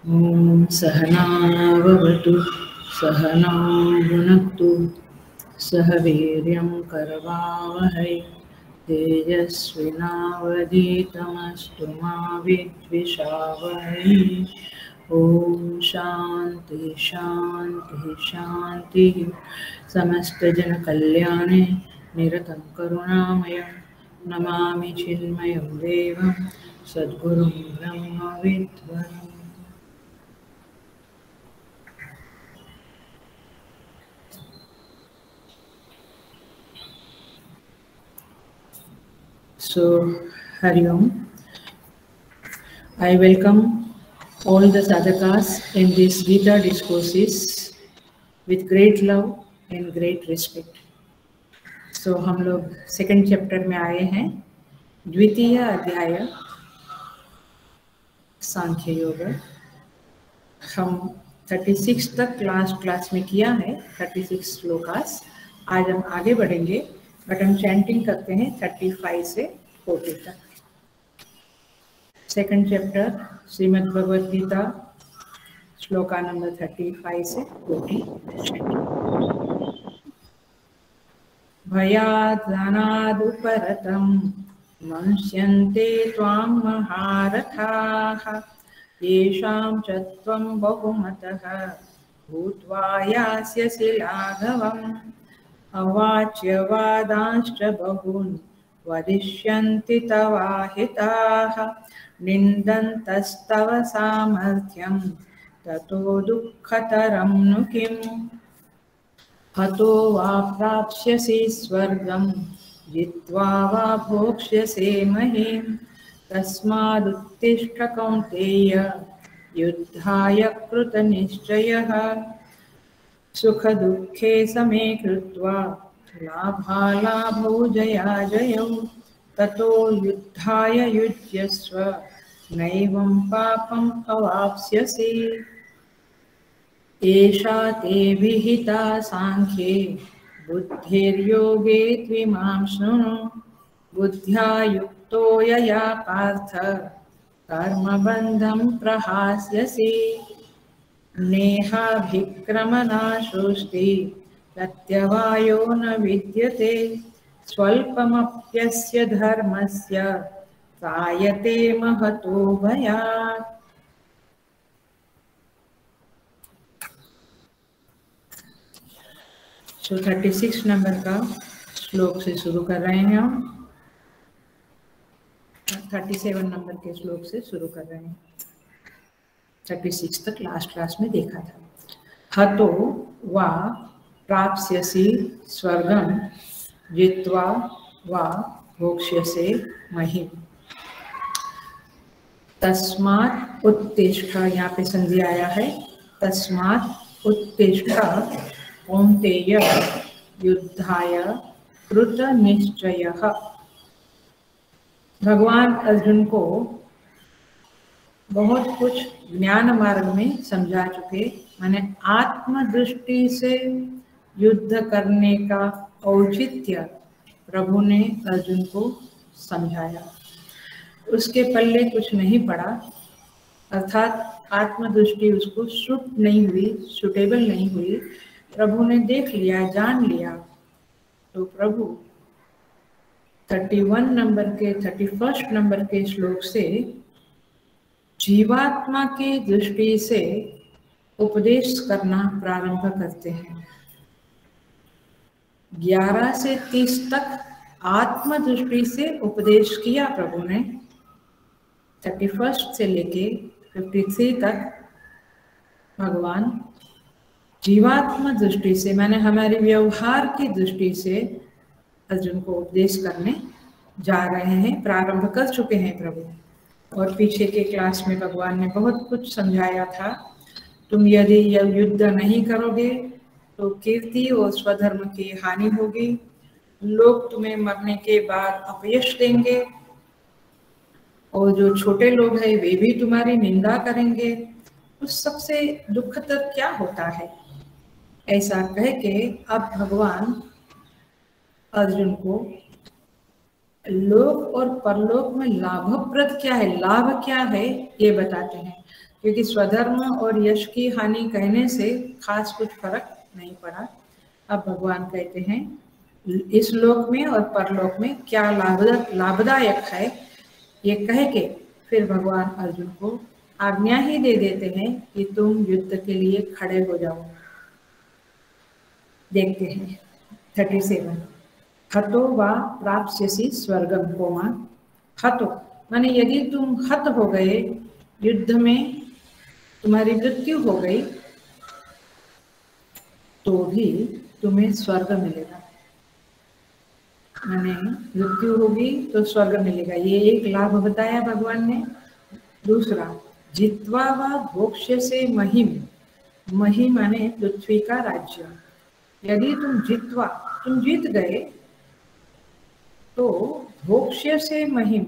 ॐ सहनाववतु सहनौ भुनक्तु सह वीर्यं करवावहै तेजस्विनावधीतमस्तु मा विद्विषावहै। ॐ शान्ति शान्ति शान्तिः। समस्तजनकल्याणे निरतं करुणामयं नमामि चिन्मयं देवं सद्गुरुं ब्रह्मविद्वरम्। So, Hari Om. I welcome all the sadhakas in these Gita discourses with great love and great respect. So, हम लोग सेकंड चैप्टर में आए हैं, द्वितीय अध्याय सांख्य योग। हम 36 तक लास्ट क्लास में किया है, 36 श्लोकास। आज हम आगे बढ़ेंगे, बट हम चैंटिंग करते हैं 35 से 40 तक। Second chapter Shrimad Bhagavad Gita, shloka number 35 से 40। भयात् धनादुपरतं मंस्यन्ते त्वां महारथाः येषां च त्वं बहुमतः भूत्वा यास्यसि लाघवम् अवाच्यवादांश्च बहून् वदिष्यन्ति तवाहिताः निन्दन्तस्तव सामर्थ्यं ततो दुःखतरं नु किम् हतो वा प्राप्स्यसि स्वर्गं जित्वा वा भोक्ष्यसे महीम् तस्मादुत्तिष्ठ कौन्तेय युद्धाय कृतनिश्चयः सुखदुःखे समे कृत्वा लाभालाभौ जयाजयौ ततो युद्धाय युज्यस्व नैवं पापम् अवाप्स्यसि एषा ते विहिता सांख्ये बुद्धिर्योगे त्विमां शृणु बुद्ध्या युक्तो यया पार्थ कर्मबन्धं प्रहास्यसि नेहाभिक्रमनाशोऽस्ति प्रत्यवायो न विद्यते स्वल्पमप्यस्य धर्मस्य त्रायते महतो भयात्। तो 36 नंबर का श्लोक से शुरू कर रहे हैं हम। 37 नंबर के श्लोक से शुरू कर रहे हैं। 36 तक लास्ट क्लास में देखा था। हतो वा प्राप्स्यसि स्वर्गं जित्वा वा भोक्ष्यसे महीम् तस्मात् उत्तिष्ठ, यहाँ पे संधि आया है, तस्मात् उत्तिष्ठ कौन्तेय युद्धाय कृत निश्चयः। भगवान अर्जुन को बहुत कुछ ज्ञान मार्ग में समझा चुके, माने आत्म दृष्टि से युद्ध करने का औचित्य प्रभु ने अर्जुन को समझाया। उसके पल्ले कुछ नहीं पड़ा, अर्थात आत्मदृष्टि उसको सूट नहीं हुई, सूटेबल नहीं हुई। प्रभु ने देख लिया, जान लिया, तो प्रभु 31 नंबर के 31 नंबर के श्लोक से जीवात्मा की दृष्टि से उपदेश करना प्रारंभ करते हैं। 11 से 30 तक आत्म दृष्टि से उपदेश किया प्रभु ने। 31 से लेके 53 तक भगवान जीवात्मा दृष्टि से, माने हमारे व्यवहार की दृष्टि से अर्जुन को उपदेश करने जा रहे हैं, प्रारंभ कर चुके हैं प्रभु। और पीछे के क्लास में भगवान ने बहुत कुछ समझाया था। तुम यदि युद्ध नहीं करोगे तो कीर्ति और स्वधर्म की हानि होगी, लोग तुम्हें मरने के बाद अपयश देंगे, और जो छोटे लोग हैं वे भी तुम्हारी निंदा करेंगे। उस सबसे दुखतर क्या होता है, ऐसा कह के अब भगवान अर्जुन को लोक और परलोक में लाभप्रद क्या है, लाभ क्या है, ये बताते हैं। क्योंकि स्वधर्म और यश की हानि कहने से खास कुछ फर्क नहीं पड़ा। अब भगवान कहते हैं इस लोक में और परलोक में क्या लाभदायक है, ये कह के फिर भगवान अर्जुन को आज्ञा ही दे देते हैं कि तुम युद्ध के लिए खड़े हो जाओ। देखते हैं 37। हतो वा प्राप्स्यसि स्वर्गम कोमा। हतो माने यदि तुम हत हो गए, युद्ध में तुम्हारी मृत्यु हो गई, तो भी तुम्हें स्वर्ग मिलेगा। माने मृत्यु होगी तो स्वर्ग मिलेगा, ये एक लाभ बताया भगवान ने। दूसरा, जित्वा वा भोक्ष्यसे महिम। महिम माने पृथ्वी का राज्य। यदि तुम जीत गए तो भोक्ष्यसे महिम,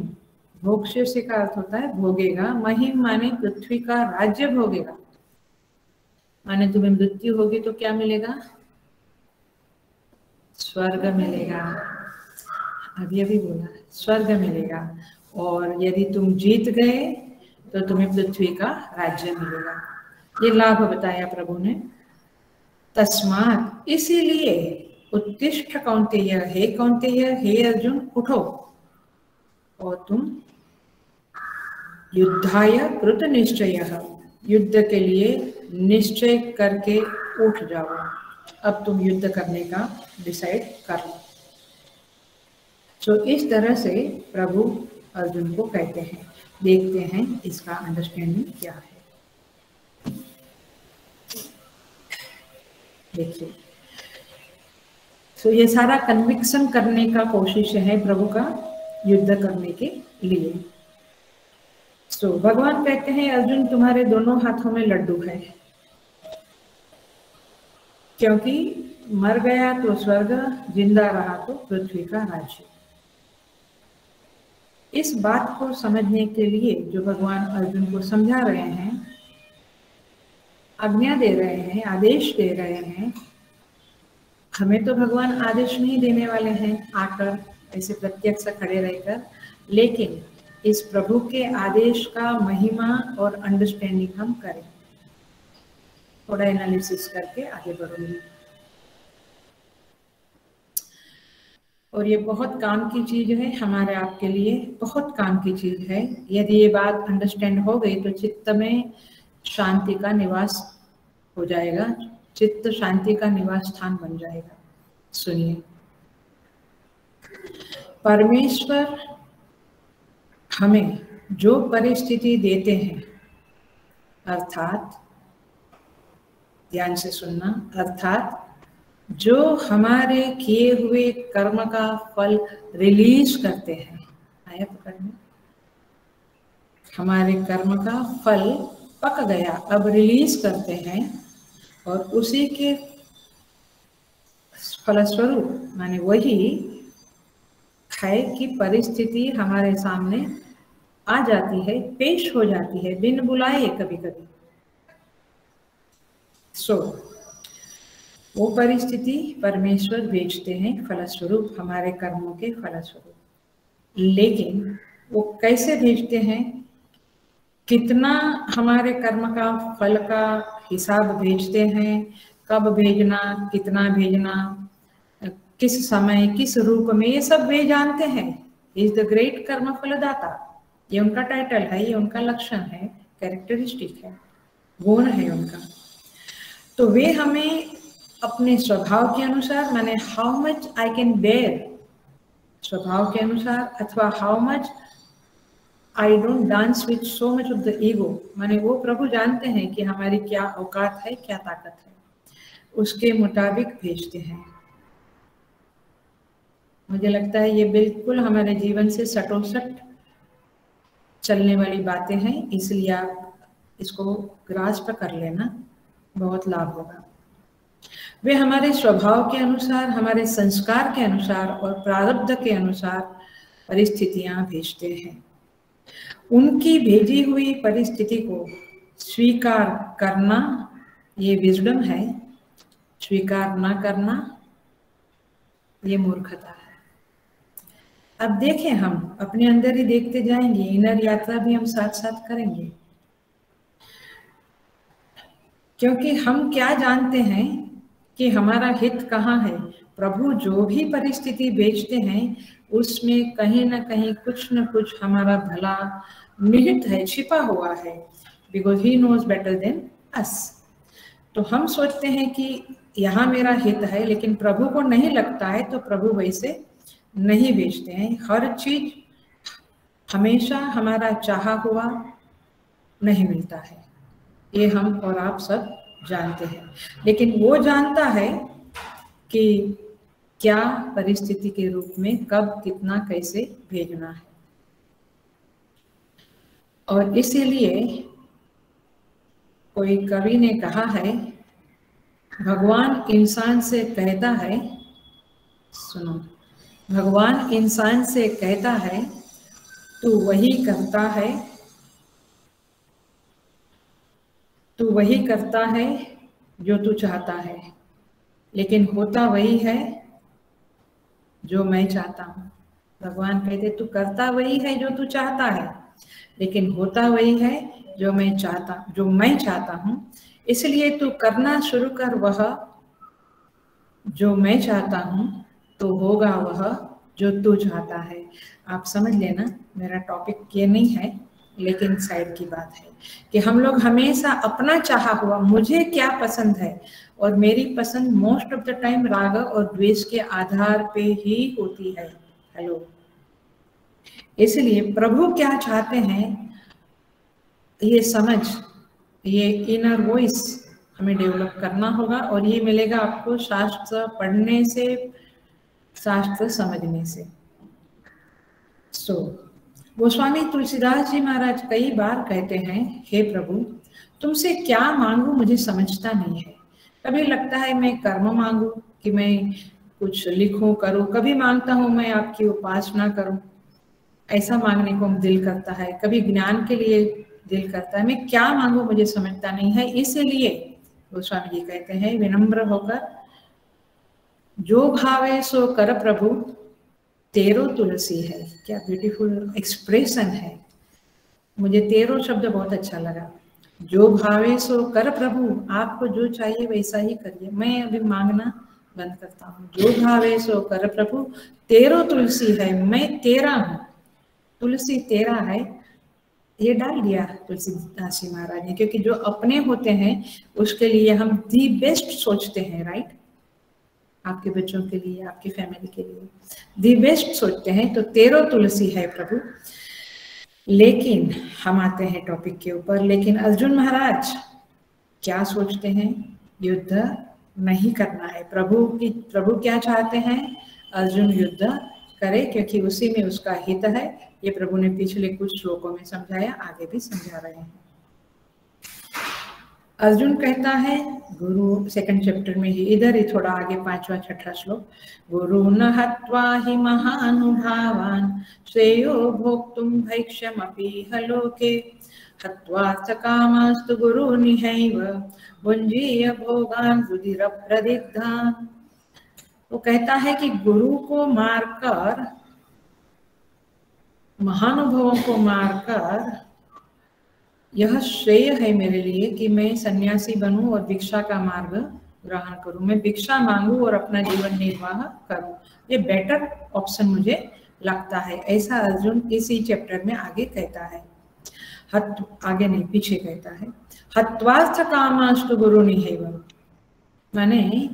भोक्ष्य से का अर्थ होता है भोगेगा, महिम माने पृथ्वी का राज्य भोगेगा। माने तुम्हें मृत्यु होगी तो क्या मिलेगा? स्वर्ग मिलेगा। अभी बोला स्वर्ग मिलेगा। और यदि तुम जीत गए तो तुम्हें पृथ्वी का राज्य मिलेगा। ये लाभ बताया प्रभु ने। तस्मात् इसीलिए उत्तिष्ठ कौन्तेय, हे कौन्तेय, हे अर्जुन उठो और तुम युद्धाय कृत निश्चयः, युद्ध के लिए निश्चय करके उठ जाओ। अब तुम युद्ध करने का डिसाइड कर लो। तो इस तरह से प्रभु अर्जुन को कहते हैं। देखते हैं इसका अंडरस्टैंडिंग क्या है। देखिए, तो ये सारा कन्विक्शन करने का कोशिश है प्रभु का युद्ध करने के लिए। तो भगवान कहते हैं अर्जुन तुम्हारे दोनों हाथों में लड्डू है, क्योंकि मर गया तो स्वर्ग, जिंदा रहा तो पृथ्वी का राज्य। इस बात को समझने के लिए जो भगवान अर्जुन को समझा रहे हैं, आज्ञा दे रहे हैं, आदेश दे रहे हैं। हमें तो भगवान आदेश नहीं देने वाले हैं आकर ऐसे प्रत्यक्ष खड़े रहकर, लेकिन इस प्रभु के आदेश का महिमा और अंडरस्टैंडिंग हम करें। थोड़ा एनालिसिस करके आगे बढ़ूंगी। और ये बहुत काम की चीज है हमारे आपके लिए, बहुत काम की चीज है। यदि ये बात अंडरस्टैंड हो गई तो चित्त में शांति का निवास हो जाएगा, चित्त शांति का निवास स्थान बन जाएगा। सुनिए, परमेश्वर हमें जो परिस्थिति देते हैं, अर्थात ध्यान से सुनना, अर्थात जो हमारे किए हुए कर्म का फल रिलीज करते हैं। आया पकड़ में? हमारे कर्म का फल पक गया, अब रिलीज करते हैं, और उसी के फलस्वरूप माने वही है कि परिस्थिति हमारे सामने आ जाती है, पेश हो जाती है बिन बुलाए कभी कभी। वो परिस्थिति परमेश्वर भेजते हैं फलस्वरूप, हमारे कर्मों के फलस्वरूप। लेकिन वो कैसे भेजते हैं, कितना हमारे कर्म का फल का हिसाब भेजते हैं, कब भेजना, कितना भेजना, किस समय, किस रूप में, ये सब वे जानते हैं। इज द ग्रेट कर्म फलदाता, ये उनका टाइटल है, ये उनका लक्षण है, कैरेक्टरिस्टिक है, गुण है उनका। तो वे हमें अपने स्वभाव के अनुसार, माने how much I can bear, स्वभाव के अनुसार, अथवा how much I don't dance with so much of the ego, माने वो प्रभु जानते हैं कि हमारी क्या औकात है, क्या ताकत है, उसके मुताबिक भेजते हैं। मुझे लगता है ये बिल्कुल हमारे जीवन से सटोसट चलने वाली बातें हैं, इसलिए आप इसको ग्रास्प कर लेना, बहुत लाभ होगा। वे हमारे स्वभाव के अनुसार, हमारे संस्कार के अनुसार और प्रारब्ध के अनुसार परिस्थितियां भेजते हैं। उनकी भेजी हुई परिस्थिति को स्वीकार करना ये विजडम है, स्वीकार ना करना ये मूर्खता है। अब देखें, हम अपने अंदर ही देखते जाएंगे, इनर यात्रा भी हम साथ साथ करेंगे। क्योंकि हम क्या जानते हैं कि हमारा हित कहाँ है। प्रभु जो भी परिस्थिति भेजते हैं उसमें कहीं ना कहीं कुछ न कुछ हमारा भला निहित है, छिपा हुआ है, because he knows better than us. तो हम सोचते हैं कि यहाँ मेरा हित है, लेकिन प्रभु को नहीं लगता है, तो प्रभु वैसे नहीं भेजते हैं। हर चीज हमेशा हमारा चाहा हुआ नहीं मिलता है, ये हम और आप सब जानते हैं। लेकिन वो जानता है कि क्या परिस्थिति के रूप में कब कितना कैसे भेजना है। और इसीलिए कोई कवि ने कहा है, भगवान इंसान से कहता है, सुनो, भगवान इंसान से कहता है तू वही करता है, तू वही करता है जो तू चाहता है, लेकिन होता वही है जो मैं चाहता हूँ। भगवान कहते तू करता वही है जो तू चाहता है, लेकिन होता वही है जो मैं चाहता हूँ। इसलिए तू करना शुरू कर वह जो मैं चाहता हूँ, तो होगा वह जो तू चाहता है। आप समझ लेना, मेरा टॉपिक ये नहीं है, लेकिन साइड की बात है कि हम लोग हमेशा अपना चाहा हुआ, मुझे क्या पसंद है, और मेरी पसंद मोस्ट ऑफ द टाइम राग और द्वेष के आधार पे ही होती है। हेलो, इसलिए प्रभु क्या चाहते हैं ये समझ, ये इनर वॉइस हमें डेवलप करना होगा, और ये मिलेगा आपको शास्त्र पढ़ने से, शास्त्र समझने से। गोस्वामी तुलसीदास जी महाराज कई बार कहते हैं, हे प्रभु तुमसे क्या मांगू मुझे समझता नहीं है। कभी लगता है मैं कर्म मांगू कि मैं कुछ लिखूं करूं, कभी मांगता हूं मैं आपकी उपासना करूं, ऐसा मांगने को दिल करता है, कभी ज्ञान के लिए दिल करता है, मैं क्या मांगू मुझे समझता नहीं है। इसलिए गोस्वामी जी कहते हैं विनम्र होकर, जो भावे सो कर प्रभु तेरो तुलसी है। क्या ब्यूटीफुल एक्सप्रेशन है, मुझे तेरो शब्द बहुत अच्छा लगा। जो भावे सो कर प्रभु, आपको जो चाहिए वैसा ही करिए, मैं अभी मांगना बंद करता हूँ। जो भावे सो कर प्रभु तेरो तुलसी है, मैं तेरा हूँ, तुलसी तेरा है, ये डाल दिया तुलसीदास जी महाराज ने। क्योंकि जो अपने होते हैं उसके लिए हम दी बेस्ट सोचते हैं, राइट। आपके बच्चों के लिए, आपकी फैमिली के लिए दी बेस्ट सोचते हैं, तो तेरो तुलसी है प्रभु। लेकिन हम आते हैं टॉपिक के ऊपर, लेकिन अर्जुन महाराज क्या सोचते हैं, युद्ध नहीं करना है। प्रभु क्या चाहते हैं, अर्जुन युद्ध करे, क्योंकि उसी में उसका हित है। ये प्रभु ने पिछले कुछ श्लोकों में समझाया, आगे भी समझा रहे हैं। अर्जुन कहता है, गुरु सेकंड चैप्टर में ही, इधर ही थोड़ा आगे 5वां 6वां श्लोक, गुरु न हत्वा हि महानुभावान् श्रेयो भोक्तुं भैक्ष्यमपि लोके हत्वार्थ कामस्तु गुरुनिहैव भुञ्जीय भोगान् रुधिरप्रदिग्धान्। वो कहता है कि गुरु को मारकर, महानुभवों को मारकर यह श्रेय है मेरे लिए कि मैं सन्यासी बनूं और भिक्षा का मार्ग ग्रहण करूं, मैं भिक्षा मांगूं और अपना जीवन निर्वाह करूं, ये बेटर ऑप्शन मुझे लगता है। ऐसा अर्जुन इसी चैप्टर में आगे कहता है। आगे नहीं, पीछे कहता है, हत्वार्थ कामास्तु गुरु निहैव, माने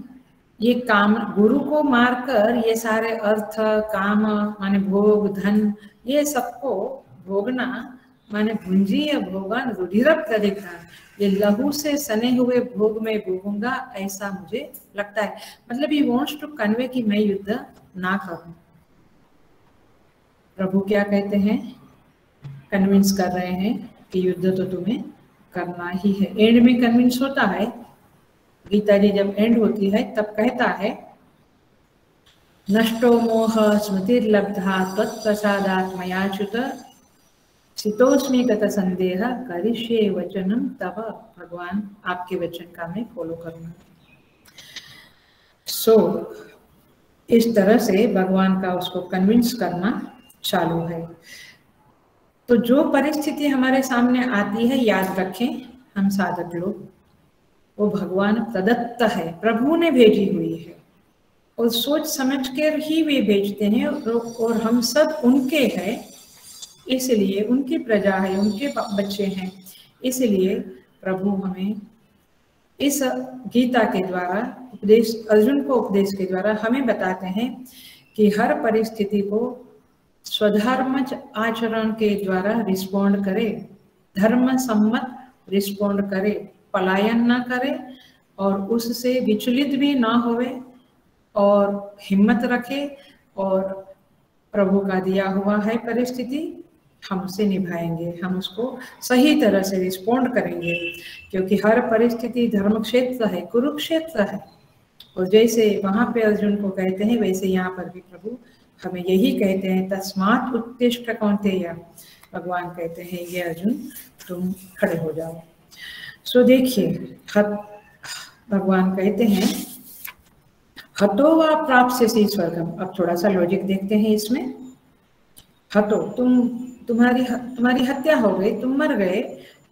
ये काम, गुरु को मारकर ये सारे अर्थ काम माने भोग धन, ये सबको भोगना, माने भुंजीय भोगन रुधिर प्रदिग्धा, ये लहू से सने हुए भोग में भोगूंगा, ऐसा मुझे लगता है। मतलब ये वांट्स टू कन्वे कि मैं युद्ध ना करूं। प्रभु क्या कहते हैं, कन्विंस कर रहे हैं कि युद्ध तो तुम्हें करना ही है। एंड में कन्विंस होता है, गीता जी जब एंड होती है तब कहता है, नष्टो मोह स्मृतिर्लब्धा त्वत्प्रसादात् मयाच्युत शीतोष्मी गत संदेह करिष्ये वचनम तव। भगवान आपके वचन का मैं फॉलो करूंगा। इस तरह से भगवान का उसको कन्विंस करना चालू है। तो जो परिस्थिति हमारे सामने आती है, याद रखें हम साधक लोग, वो भगवान प्रदत्त है, प्रभु ने भेजी हुई है, और सोच समझ कर ही वे भेजते हैं, और हम सब उनके हैं, इसलिए उनकी प्रजा है, उनके बच्चे हैं। इसलिए प्रभु हमें इस गीता के द्वारा उपदेश, अर्जुन को उपदेश के द्वारा हमें बताते हैं कि हर परिस्थिति को स्वधर्म आचरण के द्वारा रिस्पॉन्ड करे, धर्म सम्मत रिस्पॉन्ड करे, पलायन ना करे और उससे विचलित भी ना होवे, और हिम्मत रखे, और प्रभु का दिया हुआ है परिस्थिति हम उसे निभाएंगे, हम उसको सही तरह से रिस्पॉन्ड करेंगे, क्योंकि हर परिस्थिति धर्म क्षेत्र है, कुरुक्षेत्र है। और जैसे वहां पे अर्जुन को कहते हैं, वैसे यहाँ पर भी प्रभु हमें यही कहते हैं, तस्मात् उत्तिष्ठ कौन्तेय। भगवान कहते हैं ये अर्जुन तुम खड़े हो जाओ। सो देखिए, भगवान कहते हैं हतो वा प्राप्स्यसि स्वर्गम। अब थोड़ा सा लॉजिक देखते हैं इसमें। हतो, तुम्हारी हत्या हो गई, तुम मर गए,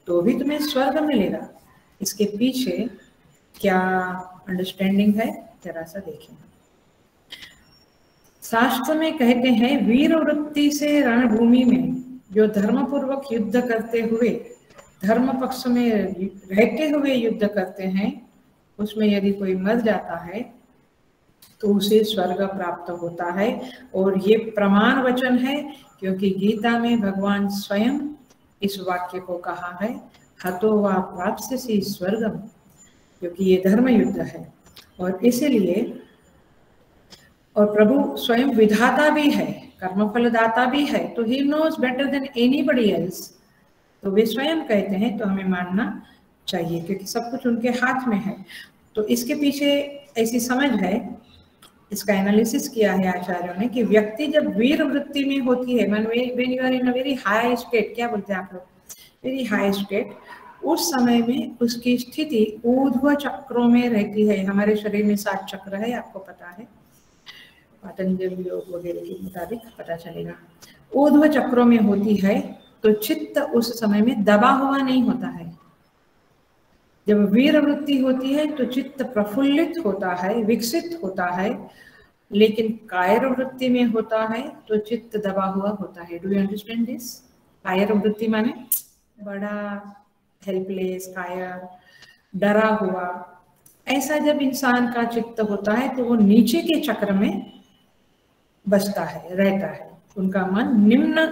तो भी तुम्हें स्वर्ग मिलेगा। इसके पीछे क्या अंडरस्टैंडिंग है, जरा सा देखें। शास्त्र में कहते हैं वीर वृत्ति से रणभूमि में जो धर्म पूर्वक युद्ध करते हुए, धर्म पक्ष में रहते हुए युद्ध करते हैं, उसमें यदि कोई मर जाता है तो उसे स्वर्ग प्राप्त होता है। और ये प्रमाण वचन है, क्योंकि गीता में भगवान स्वयं इस वाक्य को कहा है, हतो वा प्राप्स्यसि स्वर्गम, क्योंकि ये धर्म युद्ध है। और इसीलिए, और प्रभु स्वयं विधाता भी है, कर्मफल दाता भी है, तो he knows better than anybody else. तो वे स्वयं कहते हैं, तो हमें मानना चाहिए, क्योंकि सब कुछ उनके हाथ में है। तो इसके पीछे ऐसी समझ है, इसका एनालिसिस किया है आचार्यों ने, कि व्यक्ति जब वीर वृत्ति में होती है, when you are in a very high state, क्या बोलते हैं आप लोग, वेरी हाई स्टेट, उस समय में उसकी स्थिति ऊर्ध्व चक्रों में रहती है। हमारे शरीर में 7 चक्र है, आपको पता है, पतंजलि योग वगैरह के मुताबिक पता चलेगा। ऊर्ध्व चक्रों में होती है, तो चित्त उस समय में दबा हुआ नहीं होता है। जब वीर वृत्ति होती है तो चित्त प्रफुल्लित होता है, विकसित होता है, लेकिन कायर वृत्ति में होता है तो चित्त दबा हुआ होता है। Do you understand this? कायर वृत्ति माने बड़ा, हेल्पलेस, कायर, डरा हुआ। ऐसा जब इंसान का चित्त होता है तो वो नीचे के चक्र में बसता है, रहता है। उनका मन निम्न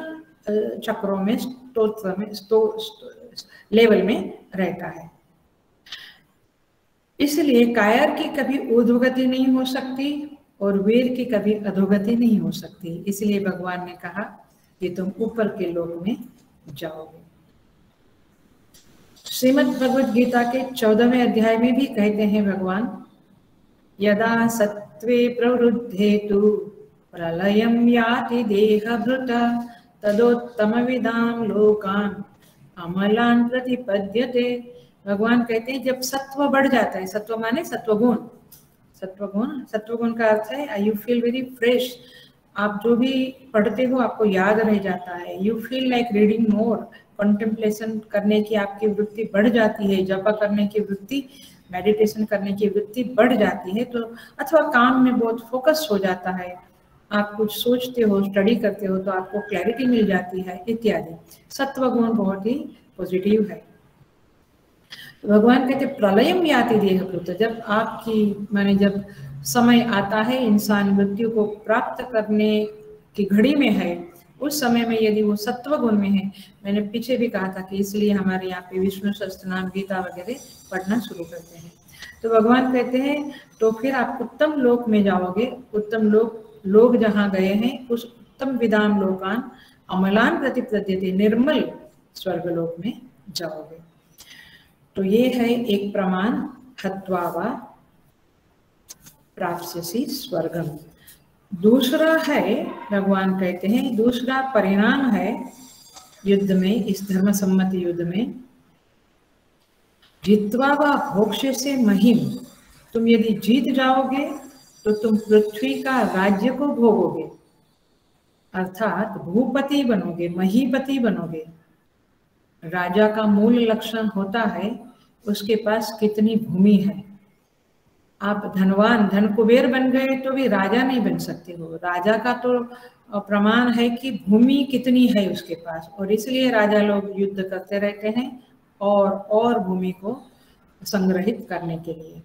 चक्रों में, स्तोत्र में, लेवल में रहता है। इसलिए कायर की कभी ऊर्ध्वगति नहीं हो सकती और वीर की कभी अधोगति नहीं हो सकती। इसलिए भगवान ने कहा कि तुम ऊपर के लोक में जाओगे। श्रीमद् भगवद गीता के 14वें अध्याय में भी कहते हैं भगवान, यदा सत्वे प्रवृद्धे तु प्रलयं याति देहभृता तदोत्तमविदां लोकान् अमलान् प्रतिपद्यते। भगवान कहते हैं जब सत्व बढ़ जाता है, सत्व माने सत्वगुण, सत्वगुण का अर्थ है यू फील वेरी फ्रेश। आप जो भी पढ़ते हो आपको याद रह जाता है। You feel like reading more, contemplation करने की आपकी वृत्ति बढ़ जाती है, जप करने की वृत्ति, मेडिटेशन करने की वृत्ति बढ़ जाती है। तो अथवा काम में बहुत फोकस हो जाता है, आप कुछ सोचते हो, स्टडी करते हो तो आपको क्लैरिटी मिल जाती है इत्यादि। सत्वगुण बहुत ही पॉजिटिव है। भगवान कहते प्रलयम याति देहभृत, जब आपकी माने जब समय आता है, इंसान मृत्यु को प्राप्त करने की घड़ी में है, उस समय में यदि वो सत्व गुण में है, मैंने पीछे भी कहा था कि इसलिए हमारे यहाँ पे विष्णु सहस्त्रनाम, गीता वगैरह पढ़ना शुरू करते हैं। तो भगवान कहते हैं तो फिर आप उत्तम लोक में जाओगे। उत्तम लोग जहाँ गए हैं उस उत्तम विदाम लोकान अमलान प्रतिपद्यते, निर्मल स्वर्गलोक में जाओगे। तो ये है एक प्रमाण, हत्वा वा प्राप्स्यसि स्वर्गम। दूसरा है, भगवान कहते हैं दूसरा परिणाम है युद्ध में, इस धर्म सम्मत युद्ध में, जित्वा वा भोक्ष्यसे महिम। तुम यदि जीत जाओगे तो तुम पृथ्वी का राज्य को भोगोगे, अर्थात भूपति बनोगे, महीपति बनोगे। राजा का मूल लक्षण होता है उसके पास कितनी भूमि है। आप धनवान धन कुबेर बन गए तो भी राजा नहीं बन सकते हो। राजा का तो प्रमाण है कि भूमि कितनी है उसके पास, और इसलिए राजा लोग युद्ध करते रहते हैं और भूमि को संग्रहित करने के लिए।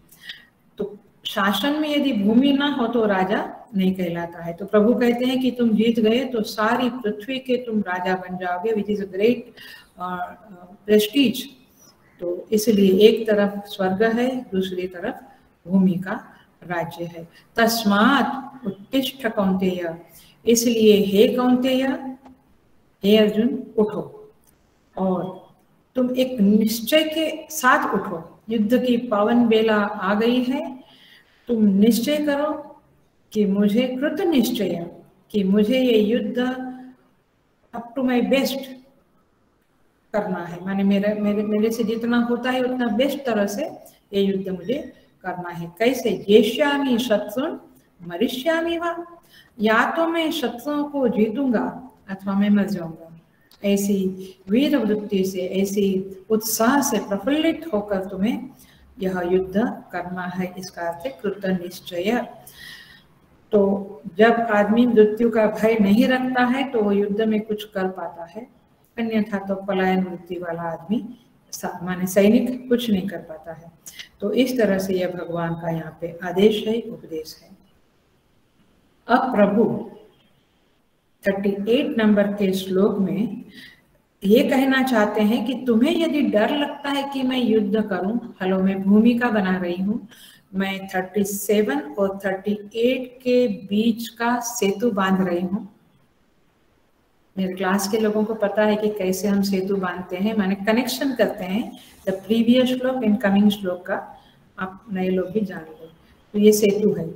तो शासन में यदि भूमि ना हो तो राजा नहीं कहलाता है। तो प्रभु कहते हैं कि तुम जीत गए तो सारी पृथ्वी के तुम राजा बन जाओगे, which is a great Prestige. तो इसलिए एक तरफ स्वर्ग है, दूसरी तरफ भूमि का राज्य है। तस्मात् उत्तिष्ठ कौन्तेय, इसलिए हे कौन्तेय, हे अर्जुन, उठो और तुम एक निश्चय के साथ उठो। युद्ध की पावन बेला आ गई है, तुम निश्चय करो कि मुझे कृत निश्चय, कि मुझे ये युद्ध अप टू माई बेस्ट करना है। माने मेरे से जितना होता है उतना बेस्ट तरह से ये युद्ध मुझे करना है। कैसे? येष्यामि शत्रुन मरिष्यामि वा, या तो मैं शत्रुओं को जीतूंगा अथवा मैं मर जाऊंगा। ऐसी वीर वृत्ति से, ऐसी उत्साह से प्रफुल्लित होकर तुम्हें यह युद्ध करना है। इसका अर्थ है कृत निश्चय। तो जब आदमी मृत्यु का भय नहीं रखता है तो वो युद्ध में कुछ कर पाता है, अन्यथा तो पलायन वृत्ति वाला आदमी माने सैनिक कुछ नहीं कर पाता है। तो इस तरह से यह भगवान का यहाँ पे आदेश है, उपदेश है। अब प्रभु 38 नंबर के श्लोक में ये कहना चाहते हैं कि तुम्हें यदि डर लगता है कि मैं युद्ध करूं, हेलो मैं भूमिका बना रही हूं, मैं 37 और 38 के बीच का सेतु बांध रही हूं। मेरे क्लास के लोगों को पता है कि कैसे हम सेतु बांधते हैं, माने कनेक्शन करते हैं द प्रीवियस श्लोक एंड कमिंग श्लोक का, आप नए लोग भी जान लो। तो ये सेतु है।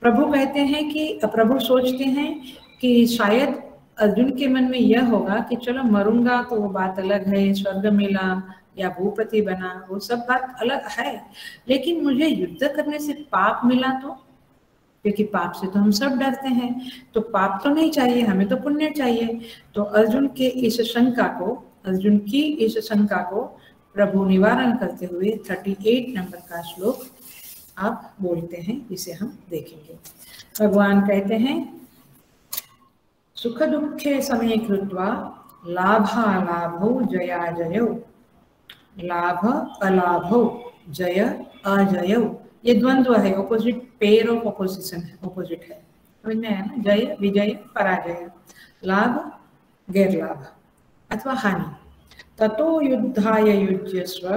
प्रभु कहते हैं कि प्रभु सोचते हैं कि शायद अर्जुन के मन में यह होगा कि चलो मरूंगा तो वो बात अलग है, स्वर्ग मिला या भूपति बना वो सब बात अलग है, लेकिन मुझे युद्ध करने से पाप मिला तो, क्योंकि पाप से तो हम सब डरते हैं, तो पाप तो नहीं चाहिए, हमें तो पुण्य चाहिए। तो अर्जुन के इस शंका को, अर्जुन की इस शंका को प्रभु निवारण करते हुए 38 नंबर का श्लोक आप बोलते हैं, इसे हम देखेंगे। भगवान कहते हैं सुख दुखे समय कृत्वा लाभालाभौ जयाजयौ, लाभ अलाभौ जय अजयौ। ये द्वंद्व है, ऑपोजिट पेयर ऑफ ऑपोजिशन है, ऑपोजिट है, समझ में आया ना? जय विजय पराजय, लाभ गैर लाभ अथवा हानि। ततो युद्धाय युज्यस्व,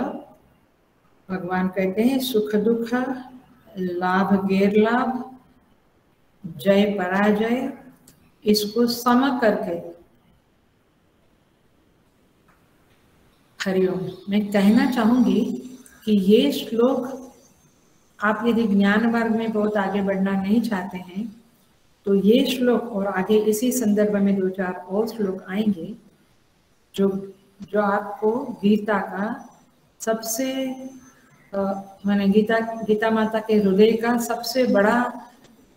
भगवान कहते हैं सुख दुख, लाभ गैर लाभ, जय पराजय, इसको सम करके। हरिओम। मैं कहना चाहूंगी कि ये श्लोक आप यदि ज्ञान मार्ग में बहुत आगे बढ़ना नहीं चाहते हैं तो ये श्लोक और आगे इसी संदर्भ में 2-4 और श्लोक आएंगे जो आपको गीता का सबसे माने गीता माता के हृदय का सबसे बड़ा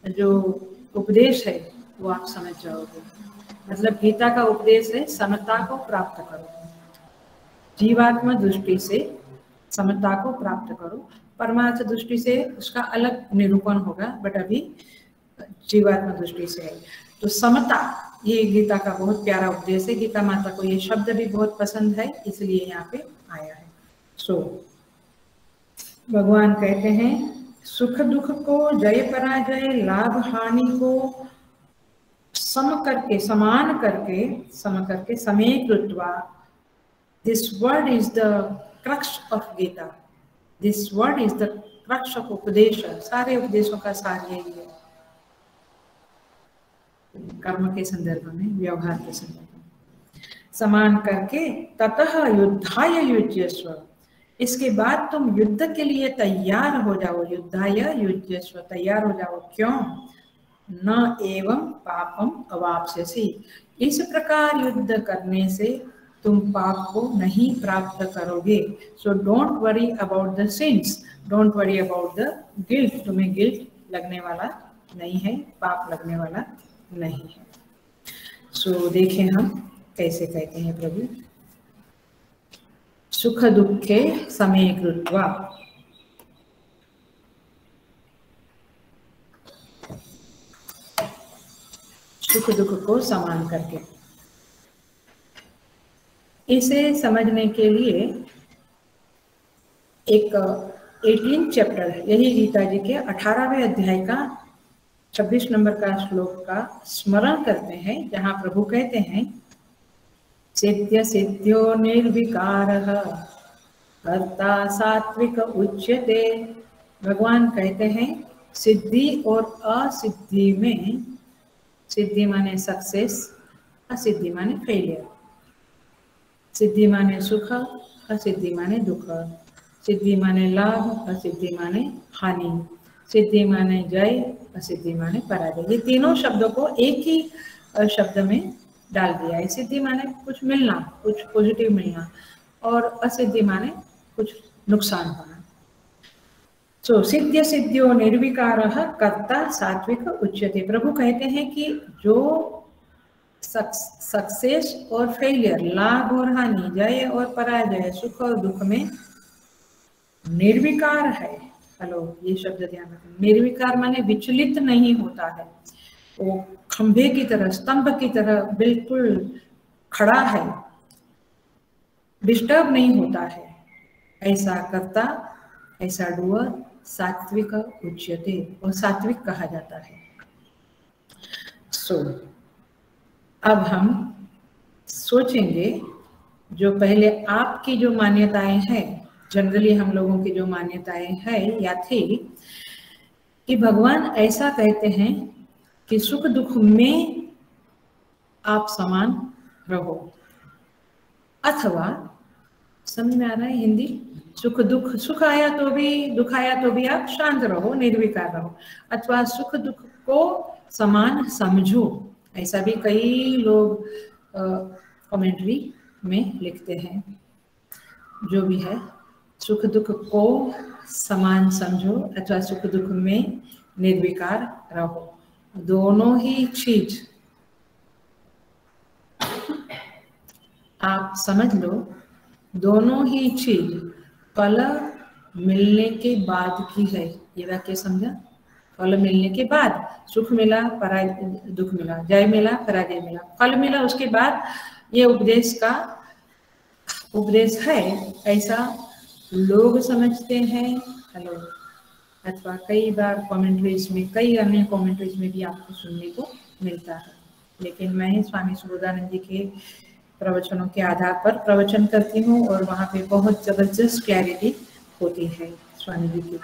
जो उपदेश है वो आप समझ जाओगे। मतलब गीता का उपदेश है समता को प्राप्त करो, जीवात्मा दृष्टि से समता को प्राप्त करो, परमार्थ दृष्टि से उसका अलग निरूपण होगा, बट अभी जीवात्मा दृष्टि से है। तो समता ये गीता का बहुत प्यारा उपदेश है। गीता माता को ये शब्द भी बहुत पसंद है, इसलिए यहाँ पे आया है। सो भगवान कहते हैं सुख दुख को, जय पराजय, लाभ हानि को सम करके, समान करके, समय कृत्वा। This word is the crux of Gita. This word is the crux of उपदेश। सारे उपदेशों का सार यही है, कर्म के संदर्भ में, व्यवहार के संदर्भ में। समान करके ततः युद्धाय युज्यस्व, इसके बाद तुम युद्ध के लिए तैयार हो जाओ। युद्धाय युज्यस्व, तैयार हो जाओ। क्यों? न एवं पापम अवाप्स्यसि, इस प्रकार युद्ध करने से तुम पाप को नहीं प्राप्त करोगे। So don't worry about the sins, don't worry about the guilt. तुम्हें गिल्ट लगने वाला नहीं है, पाप लगने वाला नहीं है। सो देखें हम कैसे कहते हैं प्रभु। सुख दुखे समे कृत्वा, सुख दुख को समान करके। इसे समझने के लिए एक 18 चैप्टर, यही गीता जी के 18वें अध्याय का 26 नंबर का श्लोक का स्मरण करते हैं, जहां प्रभु कहते हैं सिद्ध्य सिद्ध्यो निर्विकारः कर्ता सात्विक उच्यते। भगवान कहते हैं सिद्धि और असिद्धि में, सिद्धि माने सक्सेस, असिद्धि माने फेलियर। सिद्धि माने सुख, असिद्धि माने दुख। सिद्धि माने लाभ, असिद्धि माने हानि। सिद्धि माने जय, असिद्धि माने पराजय। ये तीनों शब्दों को एक ही शब्द में डाल दिया है। सिद्धि माने कुछ मिलना, कुछ पॉजिटिव मिलना, और असिद्धि माने कुछ नुकसान होना। तो सिद्ध्य सिद्ध्यो निर्विकारः कर्ता सात्विक उच्यते। प्रभु कहते हैं कि जो सक्सेस और फेलियर, लाभ और हानि, जय और पराजय, सुख और दुख में निर्विकार है। हेलो, ये शब्द ध्यान रखें। निर्विकार माने विचलित नहीं होता है, वो खंभे की तरह, स्तंभ की तरह बिल्कुल खड़ा है, डिस्टर्ब नहीं होता है। ऐसा कर्ता, ऐसा डूअर सात्विक उच्यते, और सात्विक कहा जाता है। अब हम सोचेंगे, जो पहले आपकी जो मान्यताएं हैं, जनरली हम लोगों की जो मान्यताएं हैं या थी, कि भगवान ऐसा कहते हैं कि सुख दुख में आप समान रहो, अथवा समझ में आ रहा है हिंदी, सुख दुख, सुख आया तो भी, दुख आया तो भी आप शांत रहो, निर्विकार रहो, अथवा सुख दुख को समान समझो। ऐसा भी कई लोग कमेंट्री में लिखते हैं। जो भी है, सुख दुख को समान समझो अथवा सुख दुख में निर्विकार रहो। दोनों ही चीज आप समझ लो, दोनों ही चीज फल मिलने के बाद की है। ये वाक्य समझा? फल मिलने के बाद, सुख मिला, पराजय, दुख मिला, जय मिला, पराजय मिला, फल मिला, उसके बाद ये उपदेश का उपदेश है, ऐसा लोग समझते हैं। हेलो, अथवा कई बार कमेंट्रीज में, कई अन्य कमेंट्रीज में भी आपको सुनने को मिलता है। लेकिन मैं स्वामी सुबोधानंद जी के प्रवचनों के आधार पर प्रवचन करती हूँ, और वहाँ पे बहुत जबरदस्त क्लैरिटी होती है स्वामी जी की।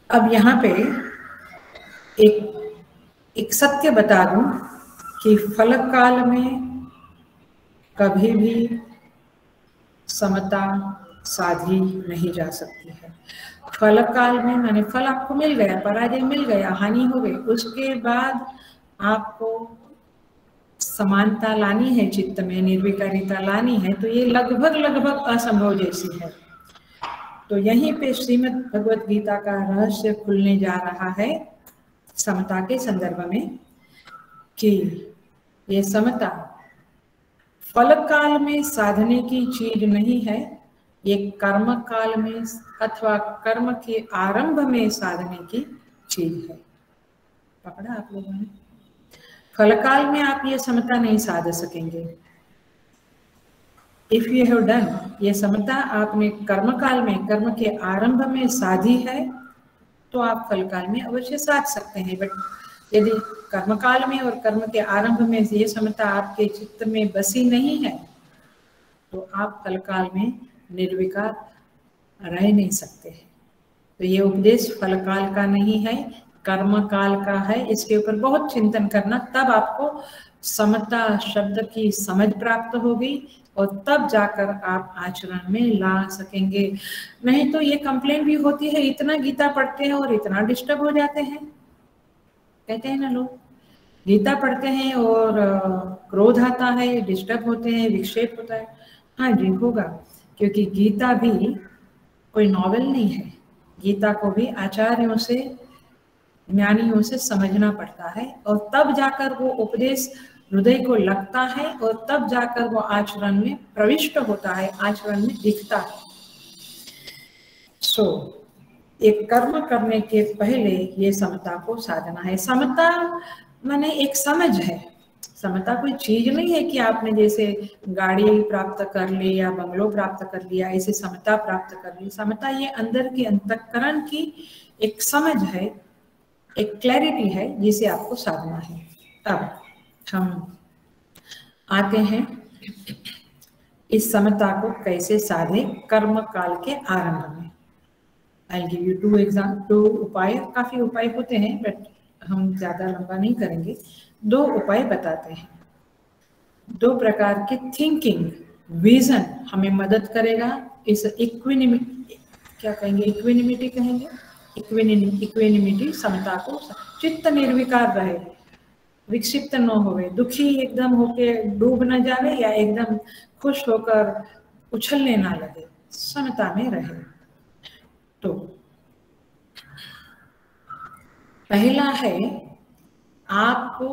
अब यहाँ पे एक सत्य बता दूं कि फल काल में कभी भी समता साधी नहीं जा सकती है। फल काल में माने फल आपको मिल गया, पराजय मिल गया, हानि हो गई, उसके बाद आपको समानता लानी है, चित्त में निर्विकारिता लानी है, तो ये लगभग असंभव जैसी है। तो यहीं पे श्रीमद् भगवत गीता का रहस्य खुलने जा रहा है समता के संदर्भ में, कि ये समता फल काल में साधने की चीज नहीं है, ये कर्म काल में अथवा कर्म के आरंभ में साधने की चीज है। पकड़ा आप लोगों ने? फल काल में आप ये समता नहीं साध सकेंगे। इफ यू हैव डन, ये समता आपने कर्म काल में, कर्म के आरंभ में साधी है, तो आप फल काल में अवश्य साध सकते हैं। बट यदि कर्म काल में और कर्म के आरंभ में ये समता आपके चित्त में बसी नहीं है, तो आप फल काल में निर्विकार रह नहीं सकते हैं। तो ये उपदेश फल काल का नहीं है, कर्म काल का है। इसके ऊपर बहुत चिंतन करना, तब आपको समता शब्द की समझ प्राप्त होगी, और तब जाकर आप आचरण में ला सकेंगे। नहीं तो ये कंप्लेंट भी होती है, इतना गीता पढ़ते हैं और इतना डिस्टर्ब हो जाते हैं। कहते हैं ना लोग, गीता पढ़ते हैं और क्रोध आता है, डिस्टर्ब होते हैं, विक्षेप होता है। हाँ जी, होगा, क्योंकि गीता भी कोई नॉवेल नहीं है। गीता को भी आचार्यों से, ज्ञानियों से समझना पड़ता है, और तब जाकर वो उपदेश हृदय को लगता है और तब जाकर वो आचरण में प्रविष्ट होता है, आचरण में दिखता है। एक कर्म करने के पहले ये समता को साधना है। समता माने एक समझ है। समता कोई चीज नहीं है कि आपने जैसे गाड़ी प्राप्त कर ली या बंगलो प्राप्त कर लिया, ऐसे समता प्राप्त कर ली। समता ये अंदर की अंतःकरण की एक समझ है, एक क्लैरिटी है, जिसे आपको साधना है। अब हम आते हैं इस समता को कैसे साधे कर्म काल के आरंभ में। I'll give you two उपाय, काफी उपाय होते हैं बट हम ज्यादा लंबा नहीं करेंगे। 2 उपाय बताते हैं। 2 प्रकार की थिंकिंग विजन हमें मदद करेगा इस इक्विनिमिटी, क्या कहेंगे, इक्विनिमिटी कहेंगे, इक्विनिमिटी समता को, चित्त निर्विकार रहे, विक्षिप्त न होवे, दुखी एकदम होके डूब न जावे या एकदम खुश होकर उछलने ना लगे, समता में रहे। तो पहला है आपको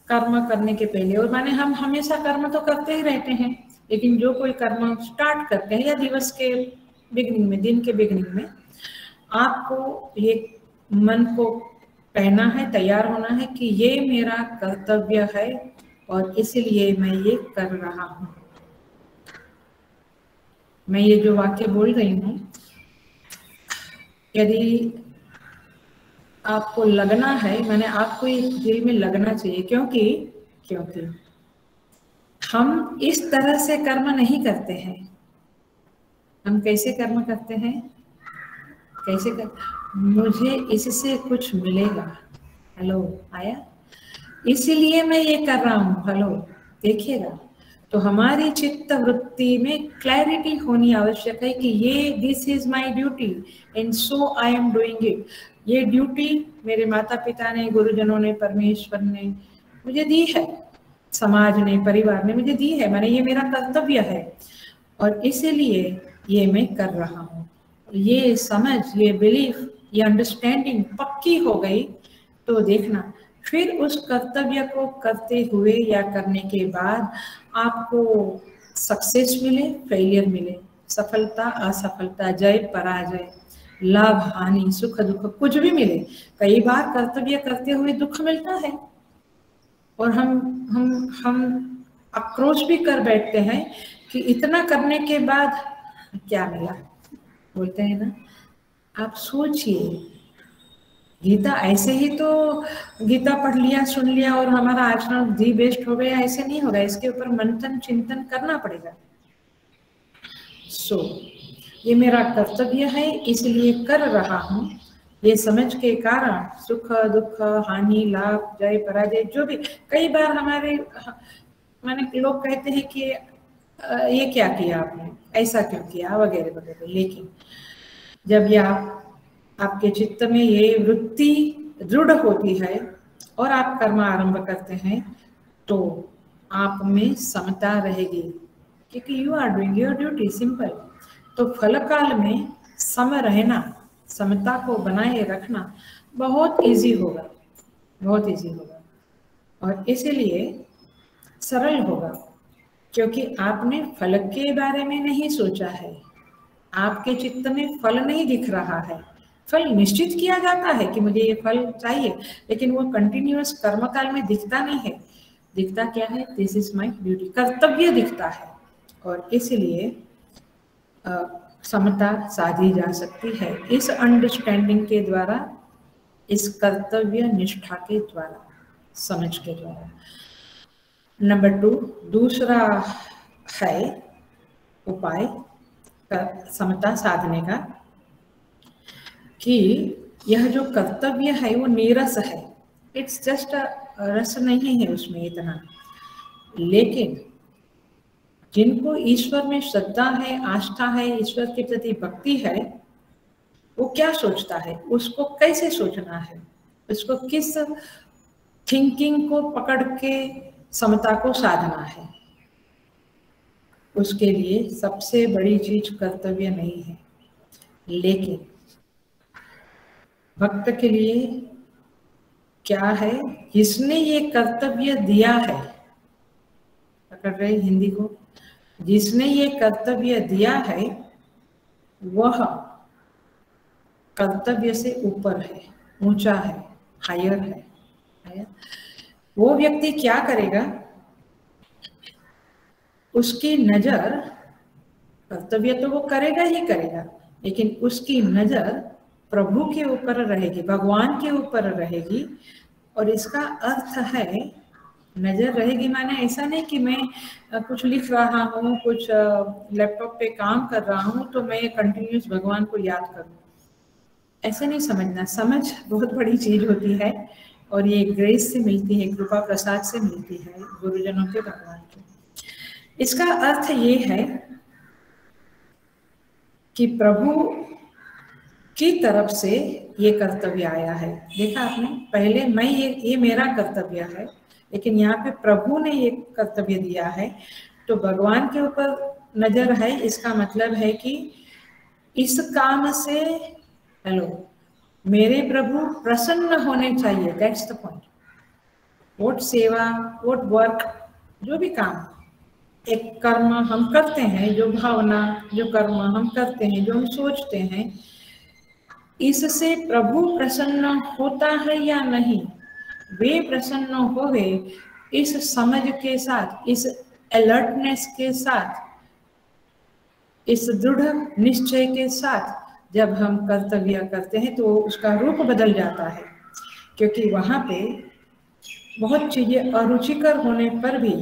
कर्म करने के पहले, और माने हम हमेशा कर्म तो करते ही रहते हैं, लेकिन जो कोई कर्म स्टार्ट करते हैं या दिवस के बिगनिंग में, दिन के बिगनिंग में, आपको ये मन को कहना है, तैयार होना है कि ये मेरा कर्तव्य है और इसलिए मैं ये कर रहा हूं। मैं ये जो वाक्य बोल रही हूं, यदि आपको लगना है, मैंने आपको ये दिल में लगना चाहिए, क्योंकि हम इस तरह से कर्म नहीं करते हैं। हम कैसे कर्म करते हैं, कैसे कर, मुझे इससे कुछ मिलेगा, हेलो आया, इसीलिए मैं ये कर रहा हूँ, हेलो देखिएगा। तो हमारी चित्त वृत्ति में क्लैरिटी होनी आवश्यक है कि ये this is my duty and so I am doing it. ये ड्यूटी मेरे माता पिता ने, गुरुजनों ने, परमेश्वर ने मुझे दी है, समाज ने, परिवार ने मुझे दी है, माने ये मेरा कर्तव्य है और इसीलिए ये मैं कर रहा हूँ। ये समझ, ये बिलीफ, ये अंडरस्टैंडिंग पक्की हो गई तो देखना, फिर उस कर्तव्य को करते हुए या करने के बाद आपको सक्सेस मिले, फेलियर मिले, सफलता असफलता, जय पराजय, लाभ हानि, सुख दुख, कुछ भी मिले। कई बार कर्तव्य करते हुए दुख मिलता है और हम आक्रोश भी कर बैठते हैं कि इतना करने के बाद क्या मिला, बोलते हैं ना। आप सोचिए, गीता ऐसे ही तो गीता पढ़ लिया, सुन लिया और हमारा आचरण दी बेस्ट हो गया, ऐसे नहीं होगा। इसके ऊपर मंथन चिंतन करना पड़ेगा। ये मेरा कर्तव्य है इसलिए कर रहा हूँ, ये समझ के कारण सुख दुख हानि लाभ जय पराजय जो भी, कई बार हमारे माने लोग कहते हैं कि ये क्या किया आपने, ऐसा क्यों किया, वगैरह वगैरह। लेकिन जब ये आपके चित्त में ये वृत्ति दृढ़ होती है और आप कर्म आरंभ करते हैं तो आप में समता रहेगी, क्योंकि you are doing your duty, simple. तो फल काल में सम रहना, समता को बनाए रखना बहुत इजी होगा, बहुत इजी होगा और इसीलिए सरल होगा, क्योंकि आपने फल के बारे में नहीं सोचा है, आपके चित्त में फल नहीं दिख रहा है। फल निश्चित किया जाता है कि मुझे ये फल चाहिए, लेकिन वो कंटिन्यूअस कर्म काल में दिखता नहीं है। दिखता क्या है, दिस इज माय ड्यूटी, कर्तव्य दिखता है। और इसलिए समता साधी जा सकती है इस अंडरस्टैंडिंग के द्वारा, इस कर्तव्य निष्ठा के द्वारा, समझ के द्वारा। नंबर 2, दूसरा है उपाय समता साधने का कि यह जो कर्तव्य है वो नीरस है, इट्स जस्ट रस नहीं है उसमें इतना। लेकिन जिनको ईश्वर में श्रद्धा है, आस्था है, ईश्वर के प्रति भक्ति है, वो क्या सोचता है, उसको कैसे सोचना है, उसको किस थिंकिंग को पकड़ के समता को साधना है, उसके लिए सबसे बड़ी चीज कर्तव्य नहीं है। लेकिन भक्त के लिए क्या है, जिसने ये कर्तव्य दिया है कर रहे हिंदी को, जिसने ये कर्तव्य दिया है वह कर्तव्य से ऊपर है, ऊंचा है, हायर है। वो व्यक्ति क्या करेगा, उसकी नजर, कर्तव्य तो वो करेगा ही करेगा, लेकिन उसकी नजर प्रभु के ऊपर रहेगी, भगवान के ऊपर रहेगी। और इसका अर्थ है, नजर रहेगी माने ऐसा नहीं कि मैं कुछ लिख रहा हूँ, कुछ लैपटॉप पे काम कर रहा हूँ तो मैं कंटिन्यूस भगवान को याद करूँ, ऐसे नहीं समझना। समझ बहुत बड़ी चीज होती है और ये ग्रेस से मिलती है, कृपा प्रसाद से मिलती है, गुरुजनों के, भगवान के। इसका अर्थ ये है कि प्रभु की तरफ से ये कर्तव्य आया है। देखा आपने, पहले मैं ये मेरा कर्तव्य है, लेकिन यहाँ पे प्रभु ने ये कर्तव्य दिया है, तो भगवान के ऊपर नजर है। इसका मतलब है कि इस काम से, हेलो, मेरे प्रभु प्रसन्न होने चाहिए, दैट्स द पॉइंट। वोट सेवा, वोट वर्क, जो भी काम, एक कर्म हम करते हैं, जो भावना, जो कर्म हम करते हैं, जो हम सोचते हैं, इससे प्रभु प्रसन्न होता है या नहीं, वे प्रसन्न होवे इस समझ के साथ, इस अलर्टनेस के साथ, इस दृढ़ निश्चय के साथ जब हम कर्तव्य करते हैं तो उसका रूप बदल जाता है। क्योंकि वहाँ पे बहुत चीजें अरुचिकर होने पर भी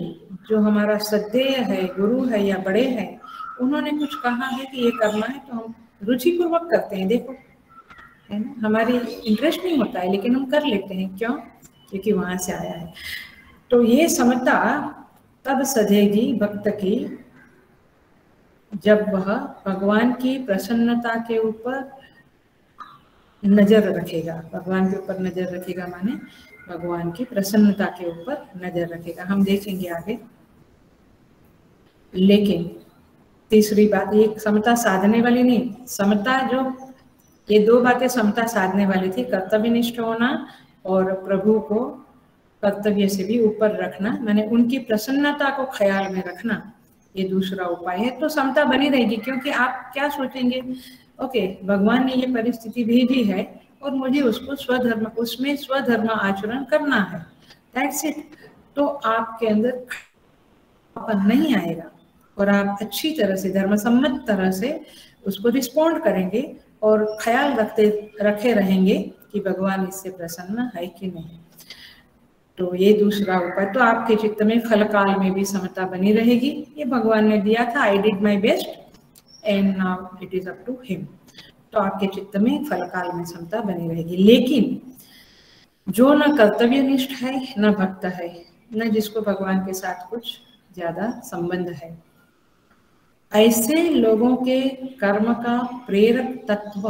जो हमारा श्रद्धेय है, गुरु है या बड़े हैं, उन्होंने कुछ कहा है कि ये करना है तो हम रुचिपूर्वक करते हैं। देखो, है ना, हमारी इंटरेस्ट नहीं होता है लेकिन हम कर लेते हैं। क्यों? क्योंकि वहां से आया है। तो ये समता तब सधेगी भक्त की जब वह भगवान की प्रसन्नता के ऊपर नजर रखेगा। भगवान के ऊपर नजर रखेगा माने भगवान की प्रसन्नता के ऊपर नजर रखेगा। हम देखेंगे आगे। लेकिन तीसरी बात, ये समता साधने वाली नहीं, समता जो, ये दो बातें समता साधने वाली थी, कर्तव्यनिष्ठ होना और प्रभु को कर्तव्य से भी ऊपर रखना, माने उनकी प्रसन्नता को ख्याल में रखना, ये दूसरा उपाय है। तो समता बनी रहेगी। क्योंकि आप क्या सोचेंगे, ओके, भगवान ने ये परिस्थिति भेजी है और मुझे उसको स्वधर्म, उसमें स्वधर्म आचरण करना है, दैट्स इट। तो आपके अंदर नहीं आएगा और आप अच्छी तरह से, धर्मसम्मत तरह से उसको रिस्पॉन्ड करेंगे और ख्याल रखे रहेंगे कि भगवान इससे प्रसन्न है कि नहीं। तो ये दूसरा उपाय। तो आपके चित्त में फल काल में भी समता बनी रहेगी। ये भगवान ने दिया था, I did my best and now it is up to him. तो आपके चित्त में फल काल में समता बनी रहेगी। लेकिन जो न कर्तव्यनिष्ठ है, न भक्त है, न जिसको भगवान के साथ कुछ ज्यादा संबंध है, ऐसे लोगों के कर्म का प्रेरक तत्व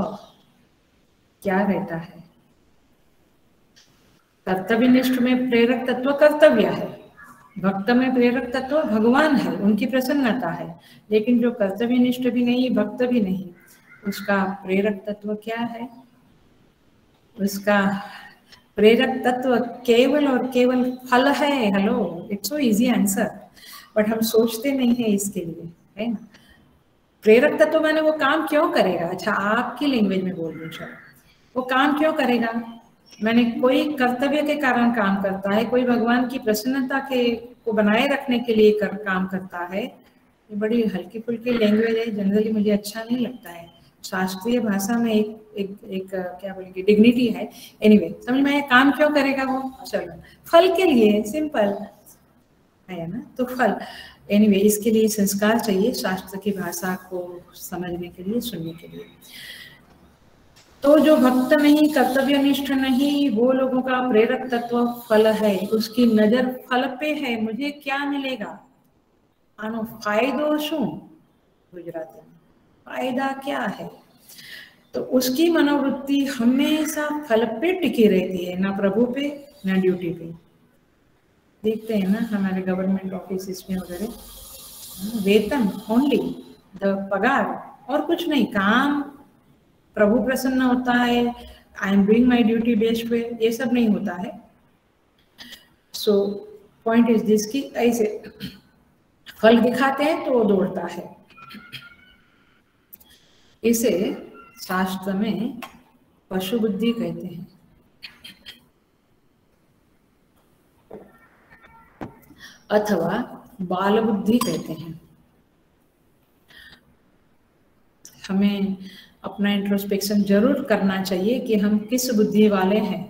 क्या रहता है? कर्तव्यनिष्ठ में प्रेरक तत्व कर्तव्य है, भक्त में प्रेरक तत्व भगवान है, उनकी प्रसन्नता है। लेकिन जो कर्तव्यनिष्ठ भी नहीं, भक्त भी नहीं, उसका प्रेरक तत्व क्या है? उसका प्रेरक तत्व केवल और केवल फल है। Hello, it's so easy answer, but हम सोचते नहीं है इसके लिए, है ना। प्रेरक तत्व माने वो काम क्यों करेगा। अच्छा, आपकी लैंग्वेज में बोल दूं, चलो, वो काम क्यों करेगा? मैंने कोई कर्तव्य के कारण काम करता है, कोई भगवान की प्रसन्नता के को बनाए रखने के लिए काम करता है। ये बड़ी हल्की फुल्की लैंग्वेज है, जनरली मुझे अच्छा नहीं लगता है। शास्त्रीय भाषा में एक क्या बोलेंगे, डिग्निटी है। एनीवे, समझ में आया काम क्यों करेगा वो? चलो, फल के लिए, सिंपल है ना। तो फल, एनीवे, इसके लिए संस्कार चाहिए शास्त्र की भाषा को समझने के लिए, सुनने के लिए। तो जो भक्त नहीं, कर्तव्यनिष्ठ नहीं, वो लोगों का प्रेरक तत्व फल है। उसकी नजर फल पे है, मुझे क्या मिलेगा, आनो फायदो शू, गुजराती में फायदा क्या है। तो उसकी मनोवृत्ति हमेशा फल पे टिकी रहती है, ना प्रभु पे ना ड्यूटी पे। देखते हैं ना हमारे गवर्नमेंट ऑफिस में वगैरह, वेतन ओनली, द पगार, और कुछ नहीं, काम प्रभु प्रसन्न होता है, I am doing my duty based way, ये सब नहीं होता है। सो पॉइंट इज दिस कि ऐसे फल दिखाते हैं तो वो दौड़ता है। इसे शास्त्र में पशु बुद्धि कहते हैं, अथवा बाल बुद्धि कहते हैं। हमें अपना इंट्रोस्पेक्शन जरूर करना चाहिए कि हम किस बुद्धि वाले हैं,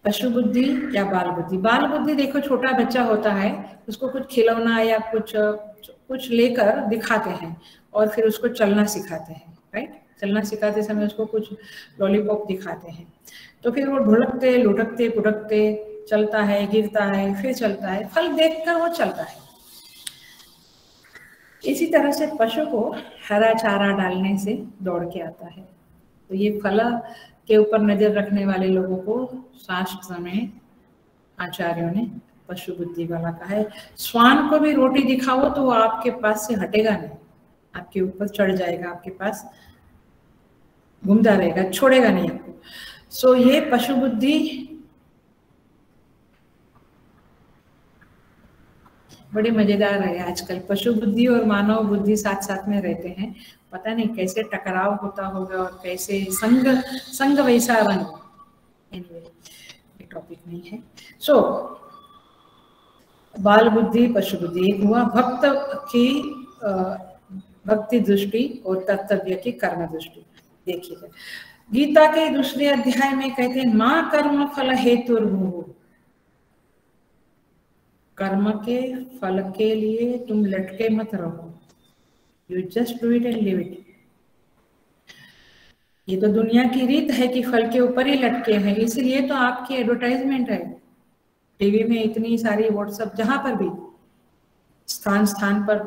पशु बुद्धि या बाल बुद्धि। बाल बुद्धि देखो, छोटा बच्चा होता है, उसको कुछ खिलौना या कुछ लेकर दिखाते हैं और फिर उसको चलना सिखाते हैं, राइट। चलना सिखाते समय उसको कुछ लॉलीपॉप दिखाते हैं, तो फिर वो ढुलकते लुढ़कते पुढ़कते चलता है, गिरता है, फिर चलता है, फल देखकर वो चलता है। इसी तरह से पशु को हरा चारा डालने से दौड़ के आता है। तो ये फल के ऊपर नजर रखने वाले लोगों को शास्त्र में आचार्यों ने पशु बुद्धि वाला कहा है। श्वान को भी रोटी दिखाओ तो वो आपके पास से हटेगा नहीं, आपके ऊपर चढ़ जाएगा, आपके पास घूमता रहेगा, छोड़ेगा नहीं आपको। सो ये पशु बुद्धि बड़ी मजेदार है। आजकल पशु बुद्धि और मानव बुद्धि साथ साथ में रहते हैं, पता नहीं कैसे टकराव होता होगा और कैसे संग वैसा रंग। एनीवे, ये टॉपिक नहीं है। सो बाल बुद्धि पशु बुद्धि एक हुआ भक्त की भक्ति दृष्टि और कर्तव्य की कर्म दृष्टि। देखिए गीता के दूसरे अध्याय में कहते हैं मां कर्म फल हेतुर्भुः, कर्म के फल के लिए तुम लटके मत रहो, you just do it and live it. ये तो दुनिया की रीत है कि फल के ऊपर ही लटके हैं, इसलिए तो आपकी एडवर्टाइजमेंट है टीवी में, इतनी सारी व्हाट्सएप, जहां पर भी स्थान स्थान पर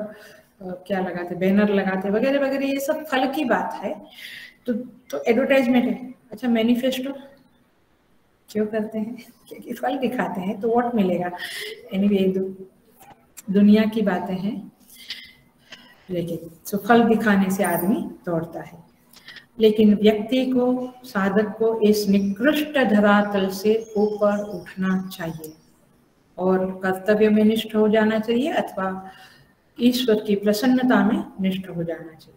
क्या लगाते, बैनर लगाते वगैरह वगैरह, ये सब फल की बात है। तो एडवर्टाइजमेंट है। अच्छा, मैनिफेस्टो क्यों करते हैं? क्योंकि फल दिखाते हैं, तो व्हाट मिलेगा। एनीवे, दुनिया की बातें हैं, लेकिन तो फल दिखाने से आदमी दौड़ता है। लेकिन व्यक्ति को, साधक को इस निकृष्ट धरातल से ऊपर उठना चाहिए और कर्तव्य में निष्ठ हो जाना चाहिए अथवा ईश्वर की प्रसन्नता में निष्ठ हो जाना चाहिए।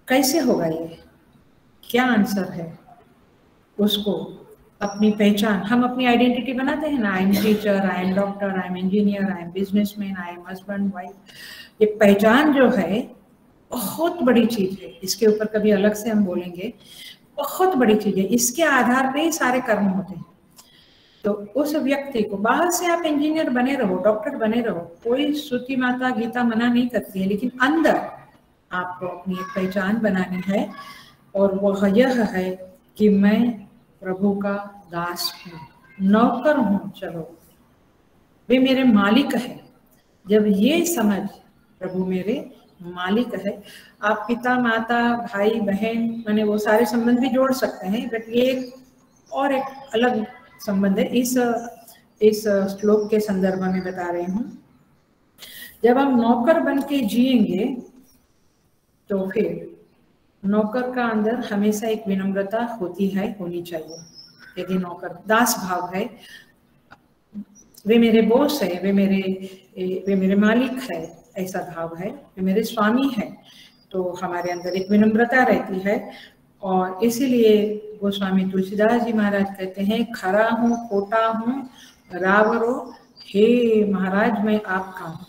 कैसे होगा ये? क्या आंसर है उसको? अपनी पहचान, हम अपनी आइडेंटिटी बनाते हैं ना, I am teacher, I am doctor, I am engineer, I am businessman, I am husband, wife. ये पहचान जो है बहुत बड़ी चीज है, इसके ऊपर कभी अलग से हम बोलेंगे। बहुत बड़ी चीज है, इसके आधार पे ही सारे कर्म होते हैं। तो उस व्यक्ति को, बाहर से आप इंजीनियर बने रहो, डॉक्टर बने रहो, कोई श्रुति माता गीता मना नहीं करती है, लेकिन अंदर आपको अपनी एक पहचान बनानी है और वह यह है कि मैं प्रभु का दास हूँ, नौकर हूँ। चलो, वे मेरे मालिक है। जब ये समझ प्रभु मेरे मालिक है, आप पिता माता भाई बहन मैंने वो सारे संबंध भी जोड़ सकते हैं, बट ये एक अलग संबंध है। इस श्लोक के संदर्भ में बता रही हूँ। जब हम नौकर बन के जिएंगे तो फिर नौकर का अंदर हमेशा एक विनम्रता होती है, होनी चाहिए। यदि नौकर दास भाव है, वे मेरे बॉस है, वे मेरे मालिक है, ऐसा भाव है, वे मेरे स्वामी है, तो हमारे अंदर एक विनम्रता रहती है। और इसीलिए गोस्वामी तुलसीदास जी महाराज कहते हैं, खरा हूँ खोटा हूँ रावरो, हे महाराज मैं आपका हूँ।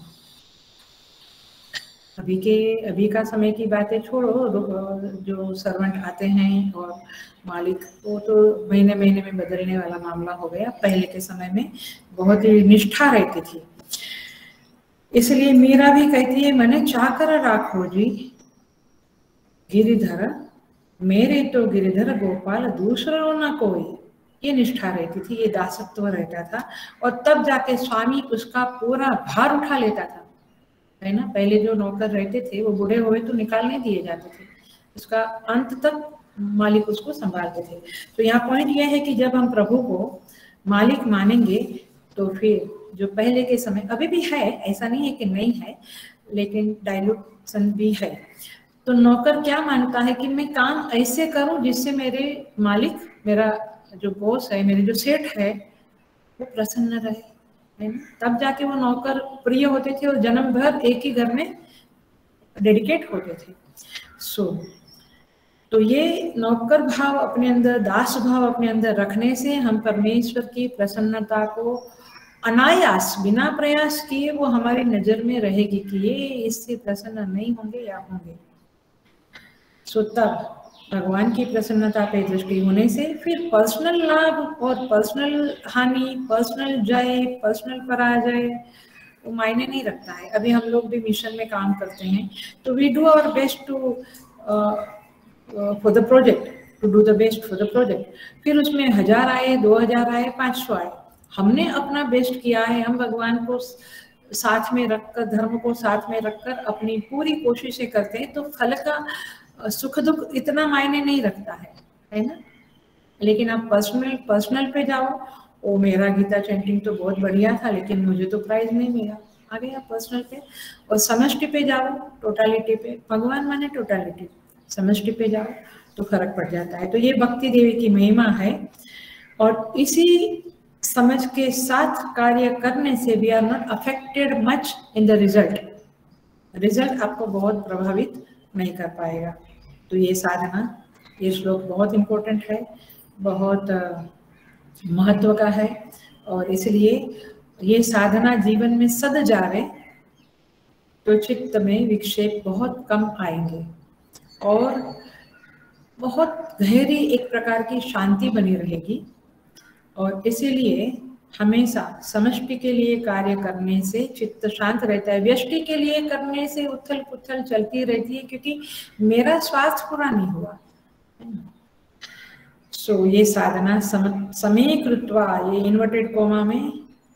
अभी का समय की बातें छोड़ो, जो सर्वेंट आते हैं और मालिक, वो तो महीने महीने में बदलने वाला मामला हो गया। पहले के समय में बहुत ही निष्ठा रहती थी। इसलिए मीरा भी कहती है, मैंने चाकर राखो जी गिरिधर, मेरे तो गिरिधर गोपाल दूसरा ना कोई। ये निष्ठा रहती थी, ये दासत्व रहता था, और तब जाके स्वामी उसका पूरा भार उठा लेता था, है ना। पहले जो नौकर रहते थे वो बूढ़े हुए तो निकालने दिए जाते थे, उसका अंत तक मालिक उसको संभालते थे। तो यहाँ पॉइंट यह है कि जब हम प्रभु को मालिक मानेंगे तो फिर जो पहले के समय, अभी भी है, ऐसा नहीं है कि नहीं है, लेकिन डाइल्यूशन भी है। तो नौकर क्या मानता है कि मैं काम ऐसे करूं जिससे मेरे मालिक, मेरा जो बॉस है, मेरे जो सेठ है, वो प्रसन्न रहे, है ना, तब जाके वो नौकर प्रिय होते थे और जन्म भर एक ही घर में डेडिकेट होते थे। तो ये नौकर भाव अपने अंदर, दास भाव अपने अंदर रखने से हम परमेश्वर की प्रसन्नता को अनायास बिना प्रयास किए वो हमारी नजर में रहेगी कि ये इससे प्रसन्न नहीं होंगे या होंगे। तब भगवान की प्रसन्नता पे दृष्टि होने से फिर पर्सनल लाभ और पर्सनल हानि, पर्सनल जय, पर्सनल पराजय वो मायने नहीं रखता है। अभी हम लोग भी मिशन में काम करते हैं तो we do our best to for the project, to do the best for the project. फिर उसमें 1000 आए, 2000 आए, 500 आए, हमने अपना बेस्ट किया है। हम भगवान को साथ में रखकर, धर्म को साथ में रखकर अपनी पूरी कोशिशें करते हैं, तो फल का सुख दुख इतना मायने नहीं रखता है ना। लेकिन आप पर्सनल पे जाओ, ओ मेरा गीता चैंटिंग तो बहुत बढ़िया था लेकिन मुझे तो प्राइज नहीं मिला, आ गया पर्सनल पे। और समष्टि पे जाओ, टोटालिटी पे, भगवान माने टोटालिटी, समष्टि पे जाओ तो फर्क पड़ जाता है। तो ये भक्ति देवी की महिमा है और इसी समझ के साथ कार्य करने से we are not affected much in the result आपको बहुत प्रभावित नहीं कर पाएगा। तो ये साधना, ये श्लोक बहुत इम्पोर्टेंट है, बहुत महत्व का है और इसलिए ये साधना जीवन में सद जावे तो चित्त में विक्षेप बहुत कम आएंगे और बहुत गहरी एक प्रकार की शांति बनी रहेगी। और इसीलिए हमेशा समष्टि के लिए कार्य करने से चित्त शांत रहता है, व्यष्टि के लिए करने से उथल पुथल चलती रहती है क्योंकि मेरा स्वार्थ पूरा नहीं हुआ। ये साधना समय कृत्वा, ये इन्वर्टेड कोमा में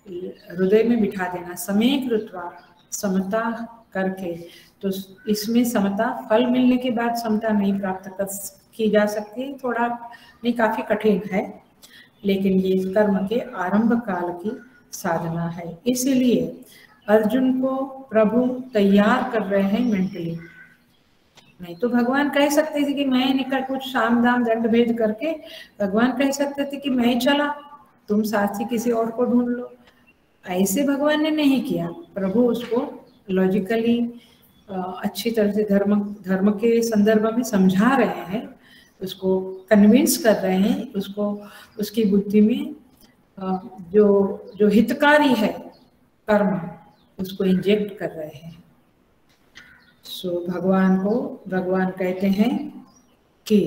हृदय में बिठा देना, समय कृत्वा, समता करके। तो इसमें समता, फल मिलने के बाद समता नहीं प्राप्त की जा सकती, थोड़ा नहीं, काफी कठिन है, लेकिन ये कर्म के आरंभ काल की साधना है। इसीलिए अर्जुन को प्रभु तैयार कर रहे हैं मेंटली। नहीं तो भगवान कह सकते थे कि मैं निकल कुछ साम दाम दंड भेद करके भगवान कह सकते थे कि मैं चला, तुम साथी किसी और को ढूंढ लो। ऐसे भगवान ने नहीं किया। प्रभु उसको लॉजिकली अच्छी तरह से धर्म के संदर्भ में समझा रहे हैं, उसको कन्विंस कर रहे हैं, उसको उसकी बुद्धि में जो हितकारी है कर्म, उसको इंजेक्ट कर रहे हैं। भगवान कहते हैं कि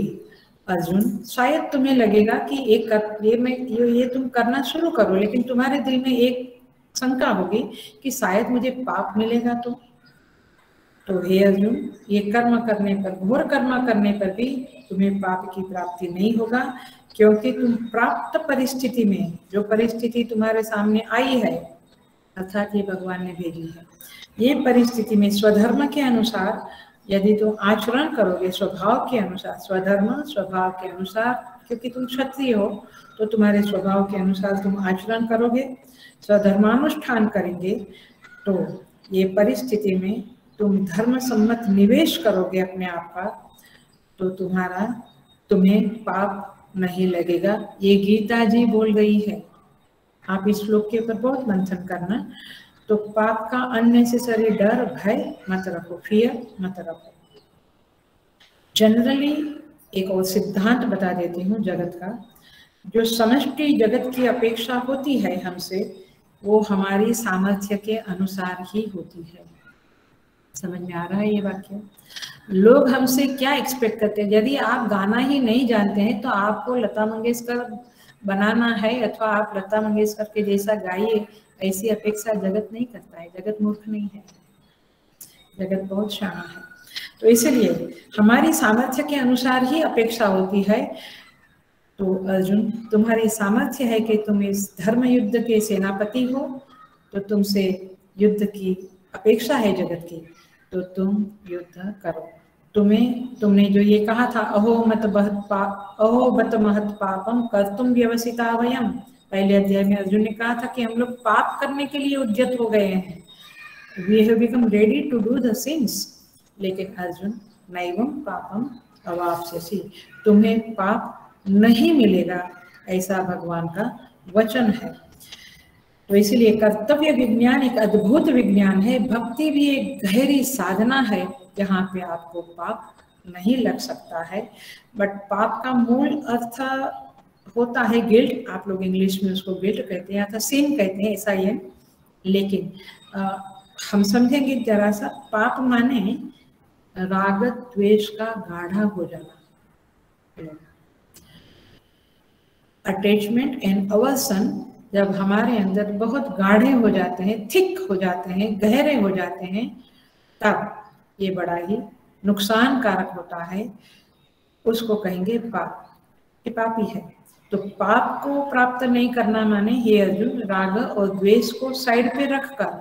अर्जुन, शायद तुम्हें लगेगा कि ये तुम करना शुरू करो, लेकिन तुम्हारे दिल में एक शंका होगी कि शायद मुझे पाप मिलेगा। तो हे अर्जुन, ये कर्म करने पर, घोर कर्म करने पर भी तुम्हें पाप की प्राप्ति नहीं होगा, क्योंकि तुम प्राप्त परिस्थिति में, जो परिस्थिति तुम्हारे सामने आई है, अर्थात ये भगवान ने भेजी है, ये परिस्थिति में स्वधर्म के अनुसार यदि तुम आचरण करोगे, स्वभाव के अनुसार, स्वधर्म स्वभाव के अनुसार, क्योंकि तुम क्षत्रिय हो तो तुम्हारे स्वभाव के अनुसार तुम आचरण करोगे, स्वधर्मानुष्ठान करेंगे, तो ये परिस्थिति में तुम धर्म सम्मत निवेश करोगे अपने आप का, तो तुम्हें पाप नहीं लगेगा। ये गीता जी बोल गई है, आप इस श्लोक के ऊपर बहुत मंथन करना। तो पाप का अननेसेसरी डर, भय मत रखो, फियर मत रखो। जनरली एक और सिद्धांत बता देती हूँ जगत का, जो समष्टि जगत की अपेक्षा होती है हमसे, वो हमारी सामर्थ्य के अनुसार ही होती है। समझ में आ रहा है ये वाक्य? लोग हमसे क्या एक्सपेक्ट करते हैं? यदि आप गाना ही नहीं जानते हैं तो आपको लता मंगेशकर बनाना है अथवा आप लता मंगेशकर के जैसा गाइए, ऐसी अपेक्षा जगत नहीं करता है। जगत मूर्ख नहीं है, जगत बहुत शाना है। तो इसलिए हमारी सामर्थ्य के अनुसार ही अपेक्षा होती है। तो अर्जुन, तुम्हारी सामर्थ्य है कि तुम इस धर्म युद्ध के सेनापति हो, तो तुमसे युद्ध की अपेक्षा है जगत की, तो तुम युद्ध करो। तुमने जो ये कहा था, अहो बत महत पापम कर्तुम व्यवसिता वयम, पहले अध्याय में अर्जुन ने कहा था कि हम लोग पाप करने के लिए उद्यत हो गए हैं, we have become ready to do the sins. लेकिन अर्जुन, नैवम पापम अवाप्स्यसि, तुम्हें पाप नहीं मिलेगा, ऐसा भगवान का वचन है। तो इसीलिए कर्तव्य विज्ञान एक अद्भुत विज्ञान है। भक्ति भी एक गहरी साधना है जहाँ पे आपको पाप नहीं लग सकता है। बट पाप का मूल अर्थ होता है गिल्ट, आप लोग इंग्लिश में उसको गिल्ट कहते हैं या सिन कहते हैं, ऐसा ही है। लेकिन हम समझेंगे जरा सा, पाप माने राग द्वेष का गाढ़ा हो जाना, अटैचमेंट एंड अवर्सन जब हमारे अंदर बहुत गाढ़े हो जाते हैं, थिक हो जाते हैं, गहरे हो जाते हैं, तब ये बड़ा ही नुकसानकारक होता है। उसको कहेंगे पाप, ये पापी है। तो पाप को प्राप्त नहीं करना माने हे अर्जुन, राग और द्वेष को साइड पे रखकर,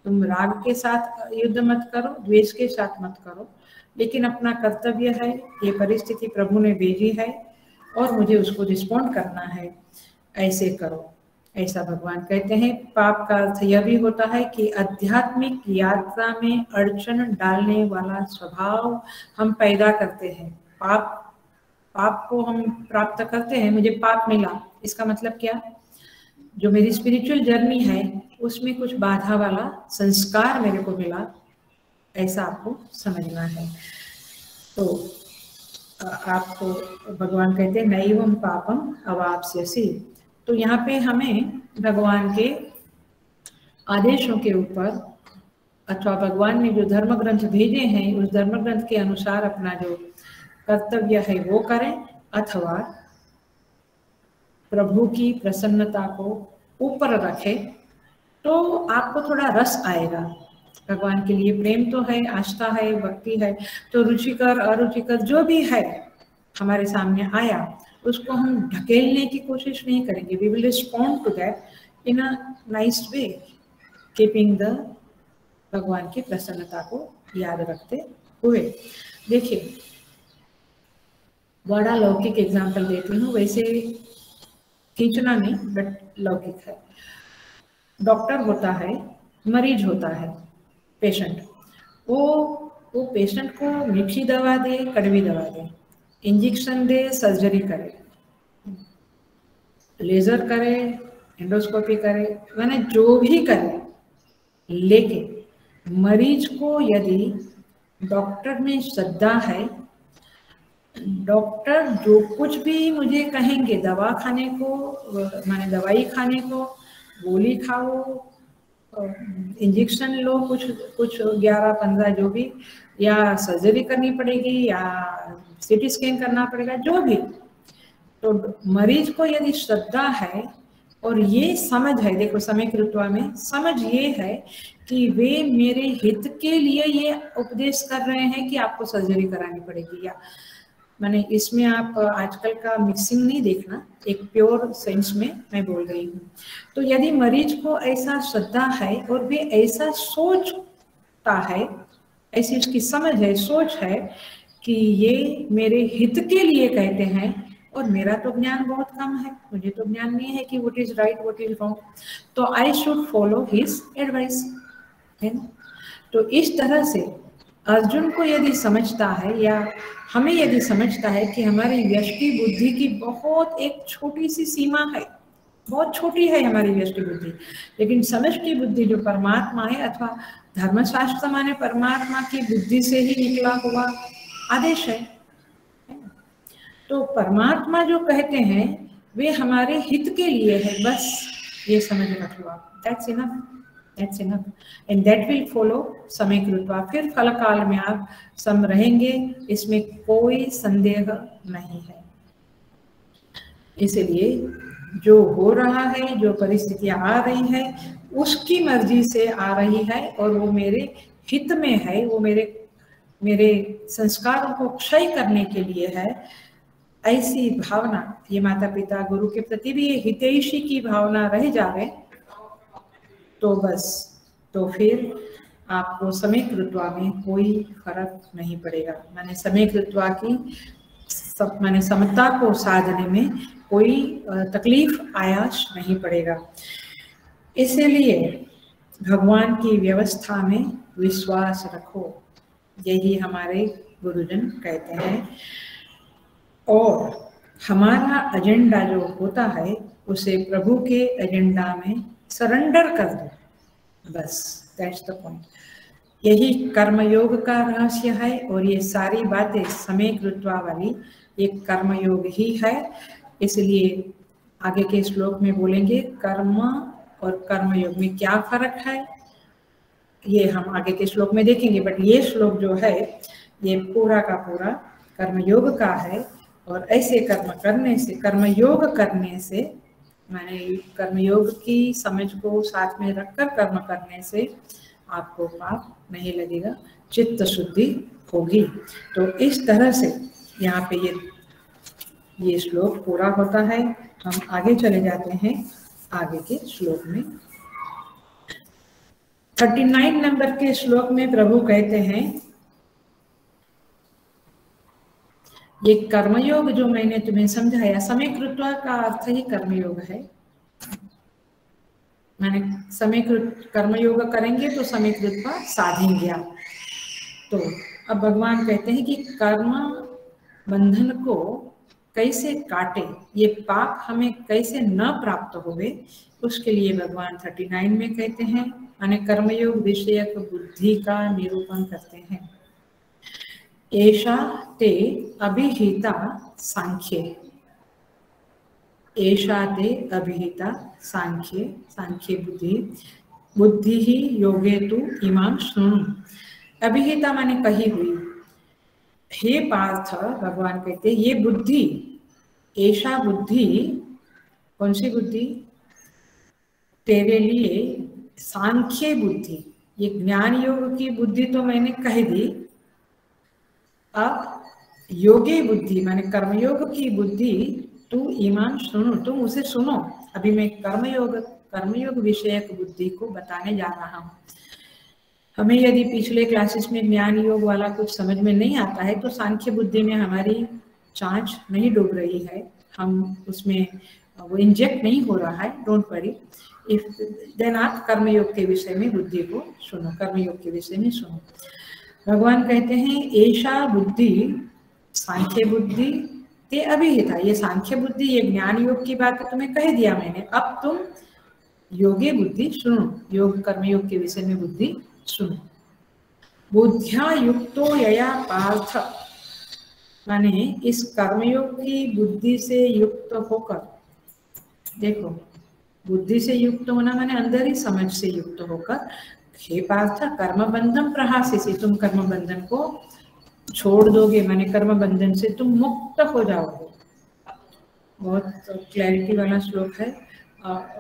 तुम राग के साथ युद्ध मत करो, द्वेष के साथ मत करो, लेकिन अपना कर्तव्य है, ये परिस्थिति प्रभु ने भेजी है और मुझे उसको रिस्पॉन्ड करना है, ऐसे करो, ऐसा भगवान कहते हैं। पाप का अर्थ यह भी होता है कि आध्यात्मिक यात्रा में अड़चन डालने वाला स्वभाव हम पैदा करते हैं। पाप को हम प्राप्त करते हैं, मुझे पाप मिला, इसका मतलब क्या? जो मेरी स्पिरिचुअल जर्नी है उसमें कुछ बाधा वाला संस्कार मेरे को मिला, ऐसा आपको समझना है। तो आपको भगवान कहते हैं नैवं पापम अवाप्स्यसि। तो यहाँ पे हमें भगवान के आदेशों के ऊपर अथवा भगवान ने जो धर्म ग्रंथ भेजे हैं उस धर्म ग्रंथ के अनुसार अपना जो कर्तव्य है वो करें, अथवा प्रभु की प्रसन्नता को ऊपर रखें, तो आपको थोड़ा रस आएगा। भगवान के लिए प्रेम तो है, आस्था है, भक्ति है, तो रुचिकर अरुचिकर जो भी है हमारे सामने आया उसको हम ढकेलने की कोशिश नहीं करेंगे। We will respond to that in a nice way, keeping the भगवान की प्रसन्नता को याद रखते हुए। देखिए, बड़ा लौकिक एग्जाम्पल देती हूँ, वैसे खींचना नहीं बट लौकिक है। डॉक्टर होता है, मरीज होता है, पेशेंट, वो पेशेंट को मीठी दवा दे, कड़वी दवा दे, इंजेक्शन दे, सर्जरी करे, लेजर करे, एंडोस्कोपी करे, मैंने जो भी करे, लेकिन मरीज को यदि डॉक्टर में श्रद्धा है, डॉक्टर जो कुछ भी मुझे कहेंगे, दवा खाने को, माने दवाई खाने को, गोली खाओ, इंजेक्शन लो, कुछ 11-15 जो भी, या सर्जरी करनी पड़ेगी या सीटी स्कैन करना पड़ेगा, जो भी, तो मरीज को यदि श्रद्धा है और ये समझ है, देखो समय कृत्वा में समझ ये है कि वे मेरे हित के लिए ये उपदेश कर रहे हैं कि आपको सर्जरी करानी पड़ेगी, या मैंने इसमें आप आजकल का मिक्सिंग नहीं देखना, एक प्योर सेंस में मैं बोल रही हूँ। तो यदि मरीज को ऐसा श्रद्धा है और वे ऐसा सोचता है, ऐसी उसकी समझ है, सोच है कि ये मेरे हित के लिए कहते हैं, और मेरा तो ज्ञान बहुत कम है, मुझे तो ज्ञान नहीं है कि what is right what is wrong, तो I should follow his advice, है ना। तो इस तरह से अर्जुन को यदि समझता है, या हमें यदि समझता है कि हमारी व्यष्टि बुद्धि की बहुत एक छोटी सी सीमा है, बहुत छोटी है हमारी व्यष्टि बुद्धि, लेकिन समष्टि बुद्धि जो परमात्मा है, अथवा धर्मशास्त्र माने परमात्मा की बुद्धि से ही निकला हुआ आदेश है। तो परमात्मा जो कहते हैं वे हमारे हित के लिए है, बस ये समझ रख लो आप, that's enough, that's enough, and that will follow समय कृत्वा। फिर फल काल में आप सम रहेंगे, इसमें कोई संदेह नहीं है। इसलिए जो हो रहा है, जो परिस्थितियां आ रही हैं, उसकी मर्जी से आ रही है और वो मेरे हित में है, वो मेरे संस्कारों को क्षय करने के लिए है, ऐसी भावना, ये माता पिता गुरु के प्रति भी ये हितैषी की भावना रह जाए, तो बस, तो फिर आपको समय कृत्वा में कोई फर्क नहीं पड़ेगा। माने समय कृत्वा की माने समता को साधने में कोई तकलीफ आयास नहीं पड़ेगा। इसलिए भगवान की व्यवस्था में विश्वास रखो, यही हमारे गुरुजन कहते हैं। और हमारा एजेंडा जो होता है उसे प्रभु के एजेंडा में सरेंडर कर दो, बस दैट्स द पॉइंट। यही कर्मयोग का रहस्य है और ये सारी बातें समेकृत्वा वाली ये कर्मयोग ही है। इसलिए आगे के श्लोक में बोलेंगे कर्म और कर्मयोग में क्या फर्क है, ये हम आगे के श्लोक में देखेंगे। बट ये श्लोक जो है ये पूरा का पूरा कर्मयोग का है। और ऐसे कर्म करने से, कर्मयोग करने से, माने कर्मयोग की समझ को साथ में रखकर कर्म करने से आपको पाप नहीं लगेगा, चित्त शुद्धि होगी। तो इस तरह से यहाँ पे ये श्लोक पूरा होता है। हम आगे चले जाते हैं आगे के श्लोक में। 39 नंबर के श्लोक में प्रभु कहते हैं, ये कर्मयोग जो मैंने तुम्हें समझाया, समेकृत्वा का अर्थ ही कर्मयोग है। मैंने समेकृत कर्मयोग करेंगे तो समेकृत्वा साधेंगे आप। तो अब भगवान कहते हैं कि कर्म बंधन को कैसे काटे, ये पाप हमें कैसे न प्राप्त होवे, उसके लिए भगवान 39 में कहते हैं, माने कर्मयोग विषयक बुद्धि का निरूपण करते हैं। एषा ते अभिहिता सांख्ये, एषा ते अभिहिता सांख्ये, सांख्ये बुद्धि ही योगे तु इमां शृणु। अभिहिता माने कही हुई। हे पार्थ, भगवान कहते ये बुद्धि, ऐसा बुद्धि, कौन सी बुद्धि, तेरे लिए सांख्य बुद्धि, ये ज्ञान योग की बुद्धि तो मैंने कह दी। अब योगे बुद्धि माने कर्मयोग की बुद्धि, तू ईमान सुनो, तुम उसे सुनो। अभी मैं कर्मयोग विषयक बुद्धि को बताने जा रहा हूँ। हमें यदि पिछले क्लासेस में ज्ञान योग वाला कुछ समझ में नहीं आता है तो सांख्य बुद्धि में हमारी चांच नहीं डूब रही है, हम उसमें वो इंजेक्ट नहीं हो रहा है, डोंट वरी। इफ देन आप कर्मयोग के विषय में बुद्धि को सुनो, कर्मयोग के विषय में सुनो। भगवान कहते हैं ऐसा बुद्धि, सांख्य बुद्धि ते अभिहिता, ये सांख्य बुद्धि, ये ज्ञान योग की बात तुम्हें कह दिया मैंने, अब तुम योगे बुद्धि सुनो, योग कर्मयोग के विषय में बुद्धि सुनो। बुद्धिया युक्तो यया पार्थ, माने इस कर्मयोग की बुद्धि से युक्त होकर, देखो बुद्धि से युक्त होना माने अंदर ही समझ से युक्त होकर, हे पार्थ कर्म बंधन प्रहासिसी, तुम कर्म बंधन को छोड़ दोगे, माने कर्म बंधन से तुम मुक्त हो जाओगे। बहुत क्लैरिटी वाला श्लोक है,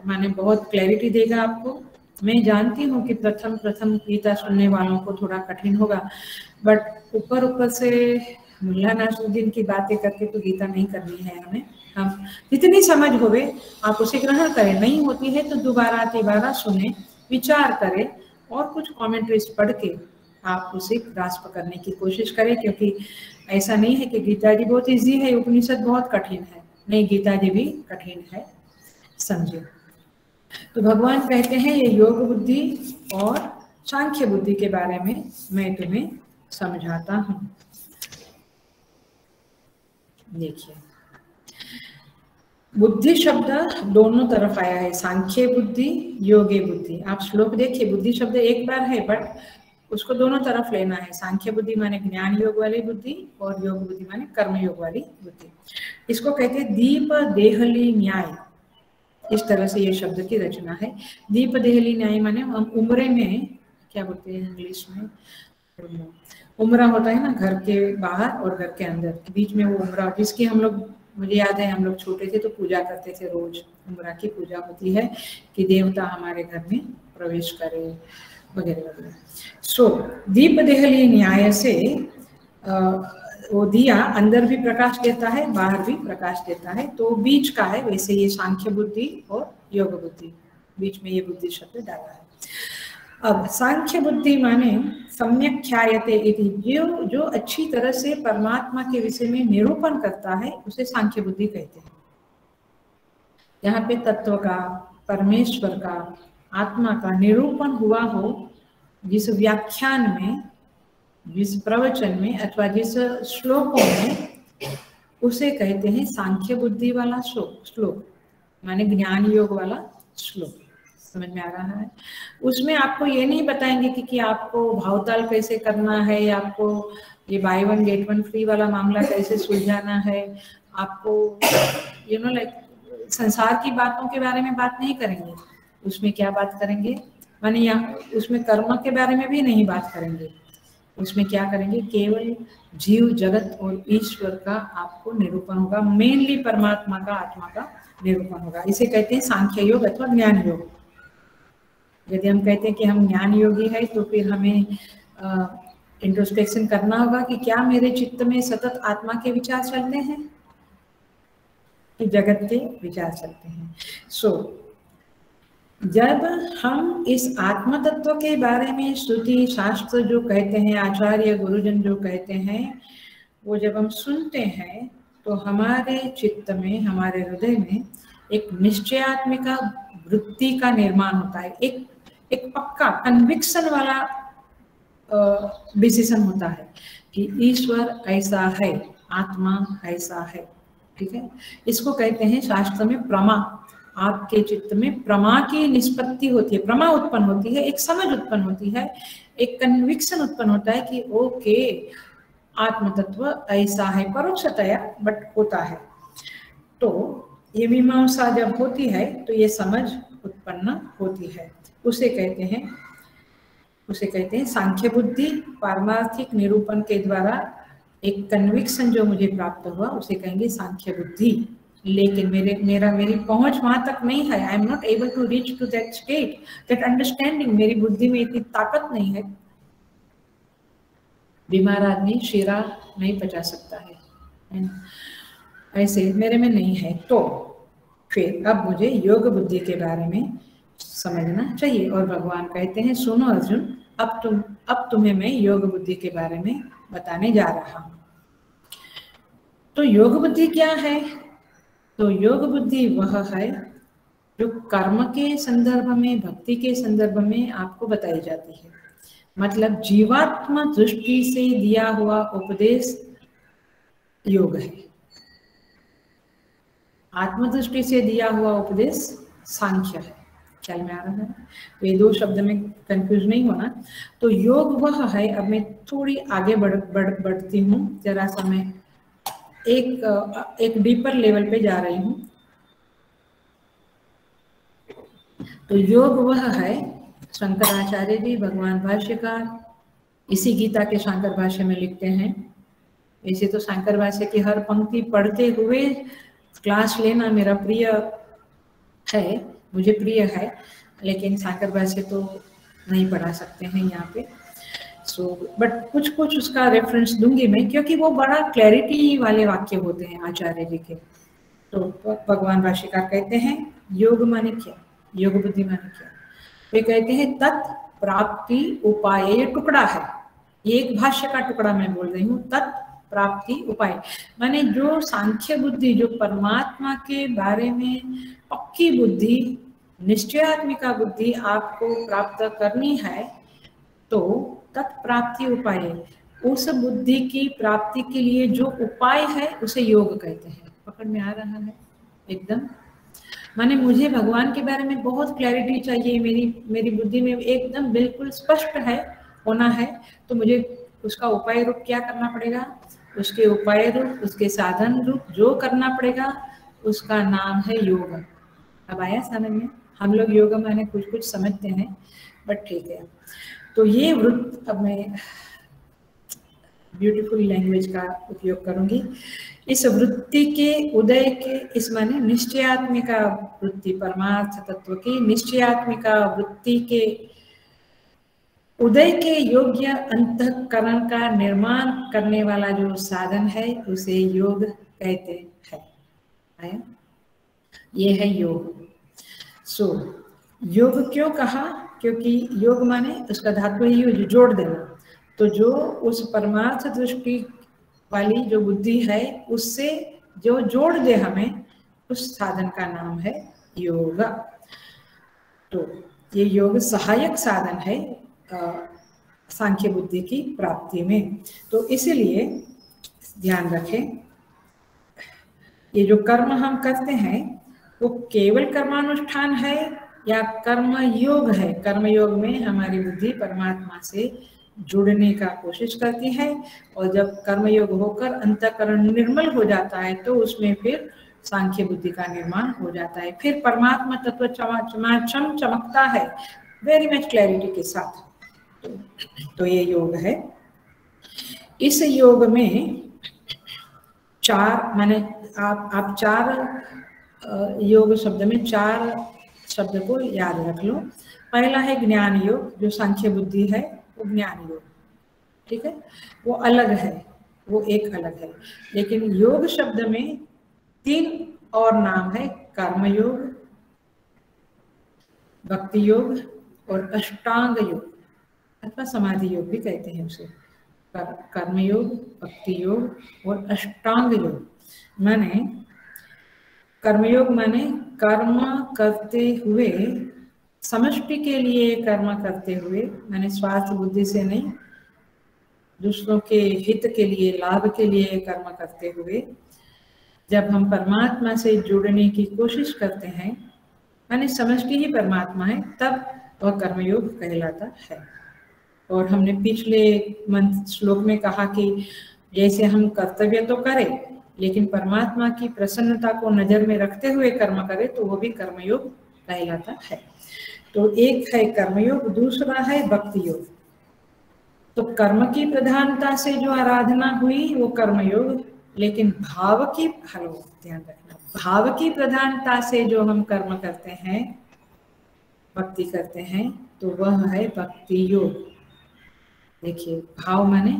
माने बहुत क्लैरिटी देगा आपको। मैं जानती हूँ कि प्रथम गीता सुनने वालों को थोड़ा कठिन होगा, बट ऊपर से मुल्ला नासरुद्दीन की बातें करके तो गीता नहीं करनी है हमें। हम जितनी समझ होवे आप उसे ग्रहण करें, नहीं होती है तो दोबारा तिबारा सुने, विचार करें और कुछ कमेंट्रीज पढ़ के आप उसे ग्रास्प करने की कोशिश करें, क्योंकि ऐसा नहीं है कि गीता जी बहुत इजी है, उपनिषद बहुत कठिन है, नहीं, गीता जी भी कठिन है, समझे। तो भगवान कहते हैं ये योग बुद्धि और सांख्य बुद्धि के बारे में मैं तुम्हें समझाता हूँ। देखिए बुद्धि शब्द दोनों तरफ आया है, सांख्य बुद्धि, योगे बुद्धि। आप श्लोक देखिए, बुद्धि शब्द एक बार है बट उसको दोनों तरफ लेना है। सांख्य बुद्धि माने ज्ञान योग वाली बुद्धि और योग बुद्धि माने कर्म योग वाली बुद्धि। इसको कहते हैं दीप देहली न्याय, इस तरह से ये शब्द की रचना है। दीप देहली न्याय माने हम उम्रे में, क्या बोलते हैं इंग्लिश में, उम्रा होता है ना, घर के बाहर और घर के अंदर, बीच में वो उम्रा, जिसकी हम लोग, मुझे याद है हम लोग छोटे थे तो पूजा करते थे, रोज उम्रा की पूजा होती है कि देवता हमारे घर में प्रवेश करे वगैरह वगैरह। सो दीप देहली न्याय से वो दिया अंदर भी प्रकाश देता है, बाहर भी प्रकाश देता है, तो बीच का है। वैसे ये सांख्य बुद्धि और योग बुद्धि, बीच में ये बुद्धि शब्द डाला है। अब सांख्य बुद्धि माने सम्यक ख्यायते इति, जो अच्छी तरह से परमात्मा के विषय में निरूपण करता है उसे सांख्य बुद्धि कहते हैं। यहाँ पे तत्व का, परमेश्वर का, आत्मा का निरूपण हुआ हो, जिस व्याख्यान में, जिस प्रवचन में अथवा जिस श्लोकों में, उसे कहते हैं सांख्य बुद्धि वाला श्लोक, माने ज्ञान योग वाला श्लोक। समझ में आ रहा है? उसमें आपको ये नहीं बताएंगे कि आपको भावताल कैसे करना है, आपको ये by one get one free वाला मामला कैसे सुलझाना है, आपको लाइक संसार की बातों के बारे में बात नहीं करेंगे। उसमें क्या बात करेंगे, माने यहाँ उसमें कर्म के बारे में भी नहीं बात करेंगे। उसमें क्या करेंगे, केवल जीव जगत और ईश्वर का आपको निरूपण होगा, मेनली परमात्मा का, आत्मा का निरूपण होगा। इसे कहते हैं सांख्य योग अथवा ज्ञान योग। यदि हम कहते हैं कि हम ज्ञान योगी है तो फिर हमें इंट्रोस्पेक्शन करना होगा कि क्या मेरे चित्त में सतत आत्मा के विचार चलते हैं कि जगत के विचार चलते हैं। जब हम इस आत्म तत्व के बारे में श्रुति शास्त्र जो कहते हैं, आचार्य गुरुजन जो कहते हैं, वो जब हम सुनते हैं तो हमारे चित्त में, हमारे हृदय में एक निश्चयात्मिका वृत्ति का निर्माण होता है। एक पक्का कन्विक्शन वाला डिसीजन होता है कि ईश्वर ऐसा है, आत्मा ऐसा है। ठीक है, इसको कहते हैं शास्त्र में प्रमा। आपके चित्त में प्रमा की निष्पत्ति होती है, प्रमा उत्पन्न होती है, एक समझ उत्पन्न होती है, एक कन्विक्शन उत्पन्न होता है कि ओके आत्म तत्व ऐसा है, परोक्षतया बट होता है। तो ये मीमांसा जब होती है तो ये समझ उत्पन्न होती है। उसे कहते हैं सांख्य बुद्धि। पारमार्थिक निरूपण के द्वारा एक कन्विक्शन जो मुझे प्राप्त हुआ उसे कहेंगे सांख्य बुद्धि। लेकिन मेरी पहुंच वहां तक नहीं है। I am not able to reach to that state, that understanding. मेरी बुद्धि में इतनी ताकत नहीं है। बीमार आदमी शीरा नहीं पचा सकता है, ऐसे मेरे में नहीं है। तो फिर अब मुझे योग बुद्धि के बारे में समझना चाहिए। और भगवान कहते हैं सुनो अर्जुन, अब तुम्हें मैं योग बुद्धि के बारे में बताने जा रहा हूं। तो योग बुद्धि क्या है? तो योग बुद्धि वह है जो कर्म के संदर्भ में, भक्ति के संदर्भ में आपको बताई जाती है। मतलब जीवात्मा दृष्टि से दिया हुआ उपदेश योग है, आत्मदृष्टि से दिया हुआ उपदेश सांख्य है। ख्याल में आ रहा है? तो ये दो शब्द में कंफ्यूज नहीं होना। तो योग वह है, अब मैं थोड़ी आगे बढ़ती हूँ, जरा सा मैं एक डीपर लेवल पे जा रही हूँ। तो योग वह है, शंकराचार्य जी भगवान भाष्यकार इसी गीता के शंकर भाष्य में लिखते हैं। ऐसे तो शंकर भाष्य की हर पंक्ति पढ़ते हुए क्लास लेना मेरा प्रिय है, मुझे प्रिय है, लेकिन शंकर भाष्य तो नहीं पढ़ा सकते हैं यहाँ पे। बट कुछ उसका रेफरेंस दूंगी मैं, क्योंकि वो बड़ा क्लैरिटी वाले वाक्य होते हैं आचार्य जी के। तो भगवान भाष्यकार कहते हैं योग माने क्या, योग बुद्धि माने क्या? वे कहते हैं तत्प्राप्ति उपाय। ये टुकड़ा है, ये एक भाष्य का टुकड़ा मैं बोल रही हूँ। तत्प्राप्ति उपाय माने जो सांख्य बुद्धि, जो परमात्मा के बारे में पक्की बुद्धि, निश्चयात्मिका बुद्धि आपको प्राप्त करनी है, तो तत्प्राप्ति उपाय, उस बुद्धि की प्राप्ति के लिए जो उपाय है उसे योग कहते हैं। पकड़ में आ रहा है एकदम? माने मुझे भगवान के बारे में बहुत क्लैरिटी चाहिए, मेरी बुद्धि में एकदम बिल्कुल स्पष्ट है, होना है, तो मुझे उसका उपाय रूप क्या करना पड़ेगा? उसके उपाय रूप, उसके साधन रूप जो करना पड़ेगा उसका नाम है योग। अब आया समझ में? हम लोग योग माने कुछ समझते हैं, बट ठीक है। तो ये वृत्ति, अब मैं ब्यूटीफुल लैंग्वेज का उपयोग करूंगी। इस वृत्ति के उदय के, इस माने निश्चयात्मिका वृत्ति, परमार्थ तत्व की निश्चयात्मिका वृत्ति के उदय के योग्य अंतःकरण का निर्माण करने वाला जो साधन है उसे योग कहते हैं। आया? ये है योग। योग क्यों कहा? क्योंकि योग माने उसका धातु ही जोड़ देना। तो जो उस परमार्थ दृष्टि वाली जो बुद्धि है उससे जो जोड़ दे हमें, उस साधन का नाम है योग। तो ये योग सहायक साधन है सांख्य बुद्धि की प्राप्ति में। तो इसीलिए ध्यान रखें, ये जो कर्म हम करते हैं वो केवल कर्मानुष्ठान है या कर्म योग है। कर्म योग में हमारी बुद्धि परमात्मा से जुड़ने का कोशिश करती है, और जब कर्म योग होकर अंतःकरण निर्मल हो जाता है तो उसमें फिर सांख्य बुद्धि का निर्माण हो जाता है। फिर परमात्मा तत्व चमाचम चमकता है वेरी मच क्लैरिटी के साथ। तो ये योग है। इस योग में चार, माने आप चार योग शब्द में चार शब्द को याद रख लो। पहला है ज्ञान योग, जो सांख्य बुद्धि है वो ज्ञान योग, ठीक है, वो अलग है, वो एक अलग है। लेकिन योग शब्द में तीन और नाम है, कर्म योग, भक्ति योग और अष्टांग योग, अथवा समाधि योग भी कहते हैं उसे। कर्म योग, भक्ति योग और अष्टांग योग। माने कर्मयोग माने कर्म करते हुए, समष्टि के लिए कर्म करते हुए, माने स्वार्थ बुद्धि से नहीं, दूसरों के हित के लिए, लाभ के लिए कर्म करते हुए जब हम परमात्मा से जुड़ने की कोशिश करते हैं, माने समष्टि ही परमात्मा है, तब वह कर्मयोग कहलाता है। और हमने पिछले श्लोक में कहा कि जैसे हम कर्तव्य तो करें, लेकिन परमात्मा की प्रसन्नता को नजर में रखते हुए कर्म करें तो वो भी कर्मयोग कहलाता है। तो एक है कर्मयोग, दूसरा है भक्ति योग। तो कर्म की प्रधानता से जो आराधना हुई वो कर्मयोग, लेकिन भाव की, हेलो ध्यान रखना, भाव की प्रधानता से जो हम कर्म करते हैं, भक्ति करते हैं, तो वह है भक्ति योग। देखिए, भाव माने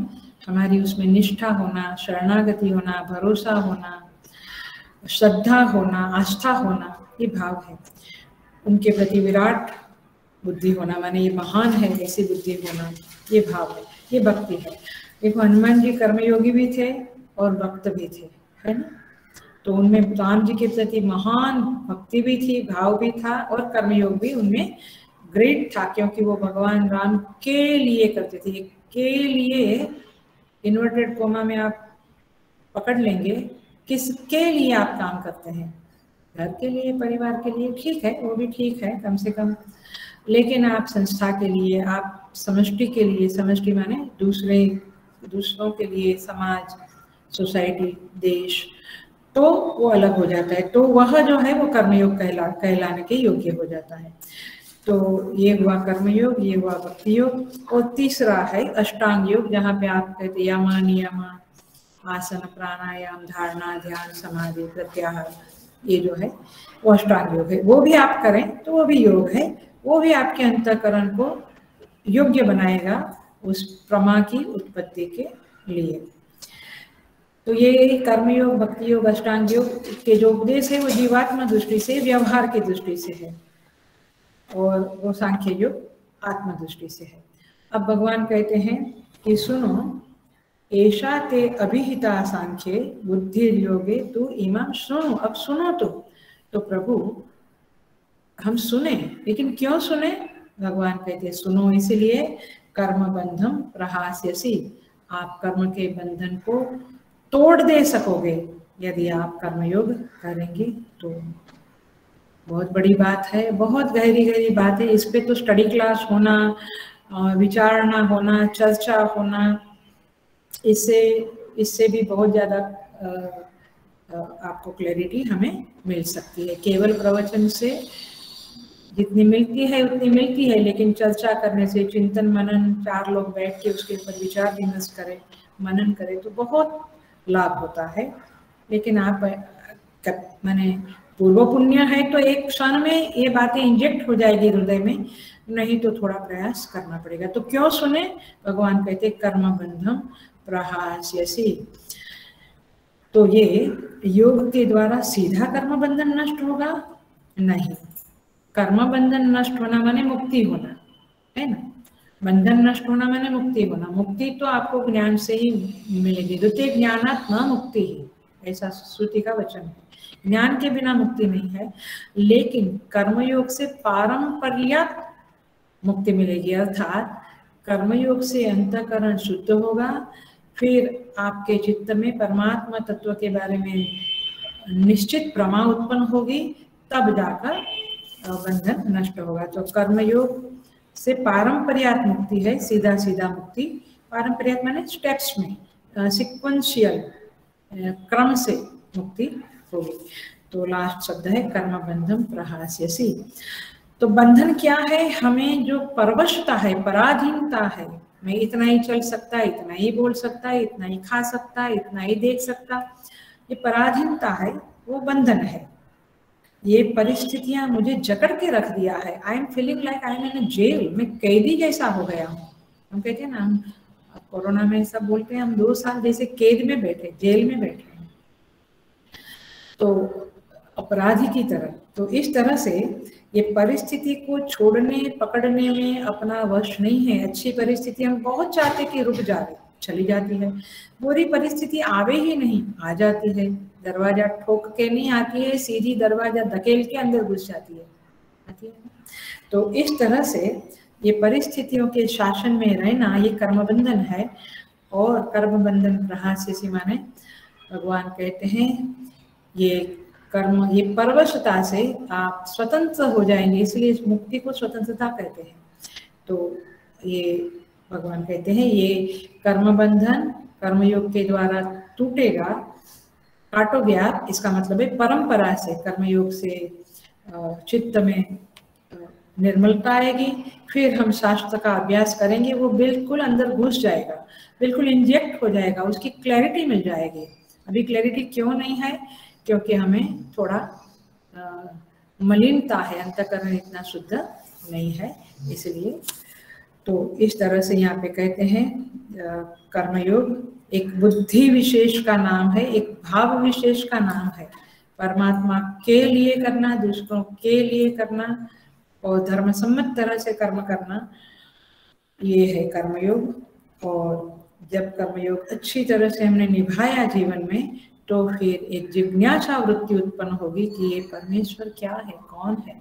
हमारी उसमें निष्ठा होना, शरणागति होना, भरोसा होना, श्रद्धा होना, आस्था होना, ये भाव है। उनके प्रति विराट बुद्धि होना, माने ये महान है ऐसी बुद्धि होना, ये भाव है, ये भक्ति है। देखो, हनुमान जी कर्मयोगी भी थे और भक्त भी थे, है ना। तो उनमें राम जी के प्रति महान भक्ति भी थी, भाव भी था, और कर्मयोग भी उनमें ग्रेट था, क्योंकि वो भगवान राम के लिए करते थे। के लिए इन्वर्टेड कोमा में आप पकड़ लेंगे, किसके लिए आप काम करते हैं? घर के लिए, परिवार के लिए, ठीक है, वो भी ठीक है कम से कम, लेकिन आप संस्था के लिए, आप समष्टि के लिए, समष्टि माने दूसरों के लिए, समाज, सोसाइटी, देश, तो वो अलग हो जाता है। तो वह जो है वो कर्मयोग कहलाने के योग्य हो जाता है। तो ये हुआ कर्मयोग, ये हुआ भक्ति योग। और तीसरा है अष्टांग योग, जहाँ पे आप कहते यम, नियम, आसन, प्राणायाम, धारणा, ध्यान, समाधि, प्रत्याहार, ये जो है वो अष्टांग योग है। वो भी आप करें तो वो भी योग है, वो भी आपके अंतःकरण को योग्य बनाएगा उस प्रमा की उत्पत्ति के लिए। तो ये कर्मयोग, भक्ति योग, अष्टांग योग के जो उपदेश है वो जीवात्मा दृष्टि से, व्यवहार की दृष्टि से है, और वो सांख्य योग आत्म दृष्टि से है। अब भगवान कहते हैं कि सुनो, ऐशा ते अभिहिता सांख्ये बुद्धि योगे तू इमाम सुनो। अब सुनो तो प्रभु हम सुने, लेकिन क्यों सुने? भगवान कहते हैं सुनो इसलिए कर्म बंधम प्रहास्यसि, आप कर्म के बंधन को तोड़ दे सकोगे यदि आप कर्मयोग करेंगे तो। बहुत बड़ी बात है, बहुत गहरी बात है। इस पे तो स्टडी क्लास होना, विचारणा होना, चर्चा होना, इससे भी बहुत ज़्यादा आपको क्लैरिटी हमें मिल सकती है। केवल प्रवचन से जितनी मिलती है उतनी मिलती है, लेकिन चर्चा करने से, चिंतन मनन, चार लोग बैठ के उसके ऊपर विचार विमर्श करें, मनन करें, तो बहुत लाभ होता है। लेकिन आप माने पूर्व पुण्य है तो एक क्षण में ये बातें इंजेक्ट हो जाएगी हृदय में, नहीं तो थोड़ा प्रयास करना पड़ेगा। तो क्यों सुने? भगवान कहते कर्म बंधम प्रहास्यसि। तो ये योग के द्वारा सीधा कर्म बंधन नष्ट होगा? नहीं। कर्म बंधन नष्ट होना माने मुक्ति होना, है ना। बंधन नष्ट होना माने मुक्ति होना। मुक्ति तो आपको ज्ञान से ही मिलेगी। द्वितीय ज्ञानात न मुक्ति ही, ऐसा श्रुति का वचन है। ज्ञान के बिना मुक्ति नहीं है, लेकिन कर्मयोग से पारंपर्यात मुक्ति मिलेगी। अर्थात कर्मयोग से अंतःकरण शुद्ध होगा, फिर आपके चित्त में परमात्मा तत्व के बारे में निश्चित प्रमा उत्पन्न होगी, तब जाकर बंधन नष्ट होगा। तो कर्मयोग से पारंपरिक मुक्ति है, सीधा सीधा मुक्ति। पारंपरिक माने स्टेप्स में, सिक्वेंशियल क्रम से मुक्ति होगी। तो लास्ट शब्द है कर्म बंधम प्रहास्यसि। तो बंधन क्या है? हमें जो परवशता है, पराधीनता है, मैं इतना ही चल सकता, इतना ही बोल सकता, इतना ही खा सकता, इतना ही देख सकता, ये पराधीनता है, वो बंधन है। ये परिस्थितियां मुझे जकड़ के रख दिया है। I am feeling like I am in jail, मैं कैदी जैसा हो गया हूँ। हम कहते हैं ना, हम कोरोना में सब बोलते हैं हम 2 साल जैसे कैद में बैठे, जेल में बैठे हैं, तो अपराधी की तरह। तो इस तरह से ये परिस्थिति को छोड़ने पकड़ने में अपना वश नहीं है। अच्छी परिस्थिति हम बहुत चाहते कि रुक जाए, चली जाती है। बुरी परिस्थिति आवे ही नहीं, आ जाती है। दरवाजा ठोक के नहीं आती है, सीधी दरवाजा धकेल के अंदर घुस जाती है, आती है। तो इस तरह से ये परिस्थितियों के शासन में रहना, ये कर्मबंधन है। और कर्मबंधन प्रहास्यसि माने भगवान कहते हैं ये कर्म, ये परवशता से आप स्वतंत्र हो जाएंगे, इसलिए इस मुक्ति को स्वतंत्रता कहते हैं। तो ये भगवान कहते हैं ये कर्म बंधन कर्मयोग के द्वारा टूटेगा, काटोगे आप, इसका मतलब है परंपरा से, कर्मयोग से चित्त में निर्मलता आएगी। फिर हम शास्त्र का अभ्यास करेंगे, वो बिल्कुल अंदर घुस जाएगा, बिल्कुल इंजेक्ट हो जाएगा, उसकी क्लैरिटी मिल जाएगी। अभी क्लैरिटी क्यों नहीं है? क्योंकि हमें थोड़ा मलिनता है, अंतःकरण इतना शुद्ध नहीं है, इसलिए। तो इस तरह से यहाँ पे कहते हैं कर्मयोग एक बुद्धि विशेष का नाम है, एक भाव विशेष का नाम है। परमात्मा के लिए करना, दूसरों के लिए करना और धर्म सम्मत तरह से कर्म करना, ये है कर्मयोग। और जब कर्मयोग अच्छी तरह से हमने निभाया जीवन में, तो फिर एक जिज्ञासा वृत्ति उत्पन्न होगी कि ये परमेश्वर क्या है, कौन है,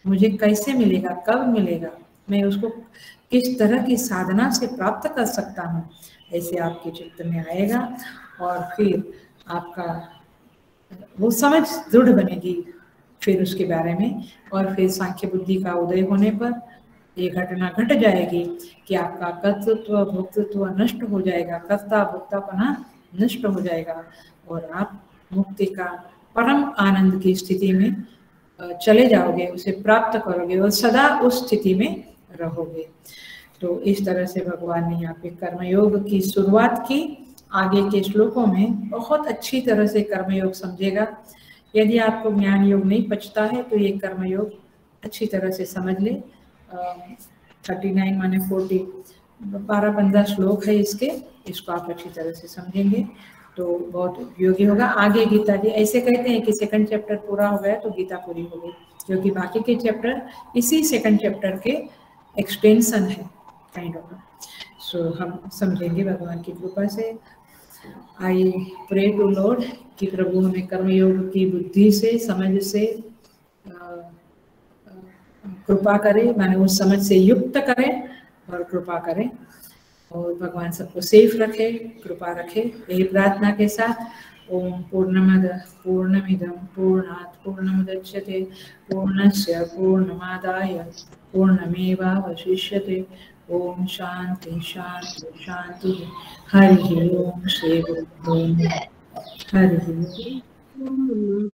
मुझे कैसे मिलेगा, कब मिलेगा, मैं उसको किस तरह की साधना से प्राप्त कर सकता हूँ, ऐसे आपके चित्त में आएगा। और फिर आपका वो समझ दृढ़ बनेगी फिर उसके बारे में। और फिर सांख्य बुद्धि का उदय होने पर ये घटना घट जाएगी कि आपका कर्तृत्व भोक्तृत्व नष्ट हो जाएगा, कर्ता भोक्तापना नष्ट हो जाएगा, और आप मुक्ति का परम आनंद की स्थिति में चले जाओगे, उसे प्राप्त करोगे और सदा उस स्थिति में रहोगे। तो इस तरह से भगवान ने यहाँ पे कर्मयोग की शुरुआत की। आगे के श्लोकों में बहुत अच्छी तरह से कर्मयोग समझेगा। यदि आपको ज्ञान योग नहीं पचता है तो ये कर्मयोग अच्छी तरह से समझ ले। 39 माने 40, 12-15 श्लोक है इसके, इसको आप अच्छी तरह से समझेंगे तो बहुत उपयोगी होगा। आगे गीता जी ऐसे कहते हैं कि सेकंड चैप्टर पूरा हो गया तो गीता पूरी हो गई, क्योंकि बाकी के चैप्टर इसी सेकंड चैप्टर के एक्सटेंशन है काइंड ऑफ। सो हम समझेंगे भगवान की कृपा से। आई प्रे टू लॉर्ड कि प्रभु हमें कर्मयोग की बुद्धि से, समझ से कृपा करे, माने उस समझ से युक्त करें और कृपा करें, और भगवान सबको सेफ रखे, कृपा रखे, यही प्रार्थना के साथ। ओम पूर्णमद पूर्णमिदं पूर्णात् पूर्णमुदच्यते पूर्णस्य पूर्णमादाय पूर्णमेवावशिष्यते। ओम शांति शांति शांति। हरि ओम श्री गुरुदेव हरि ओम।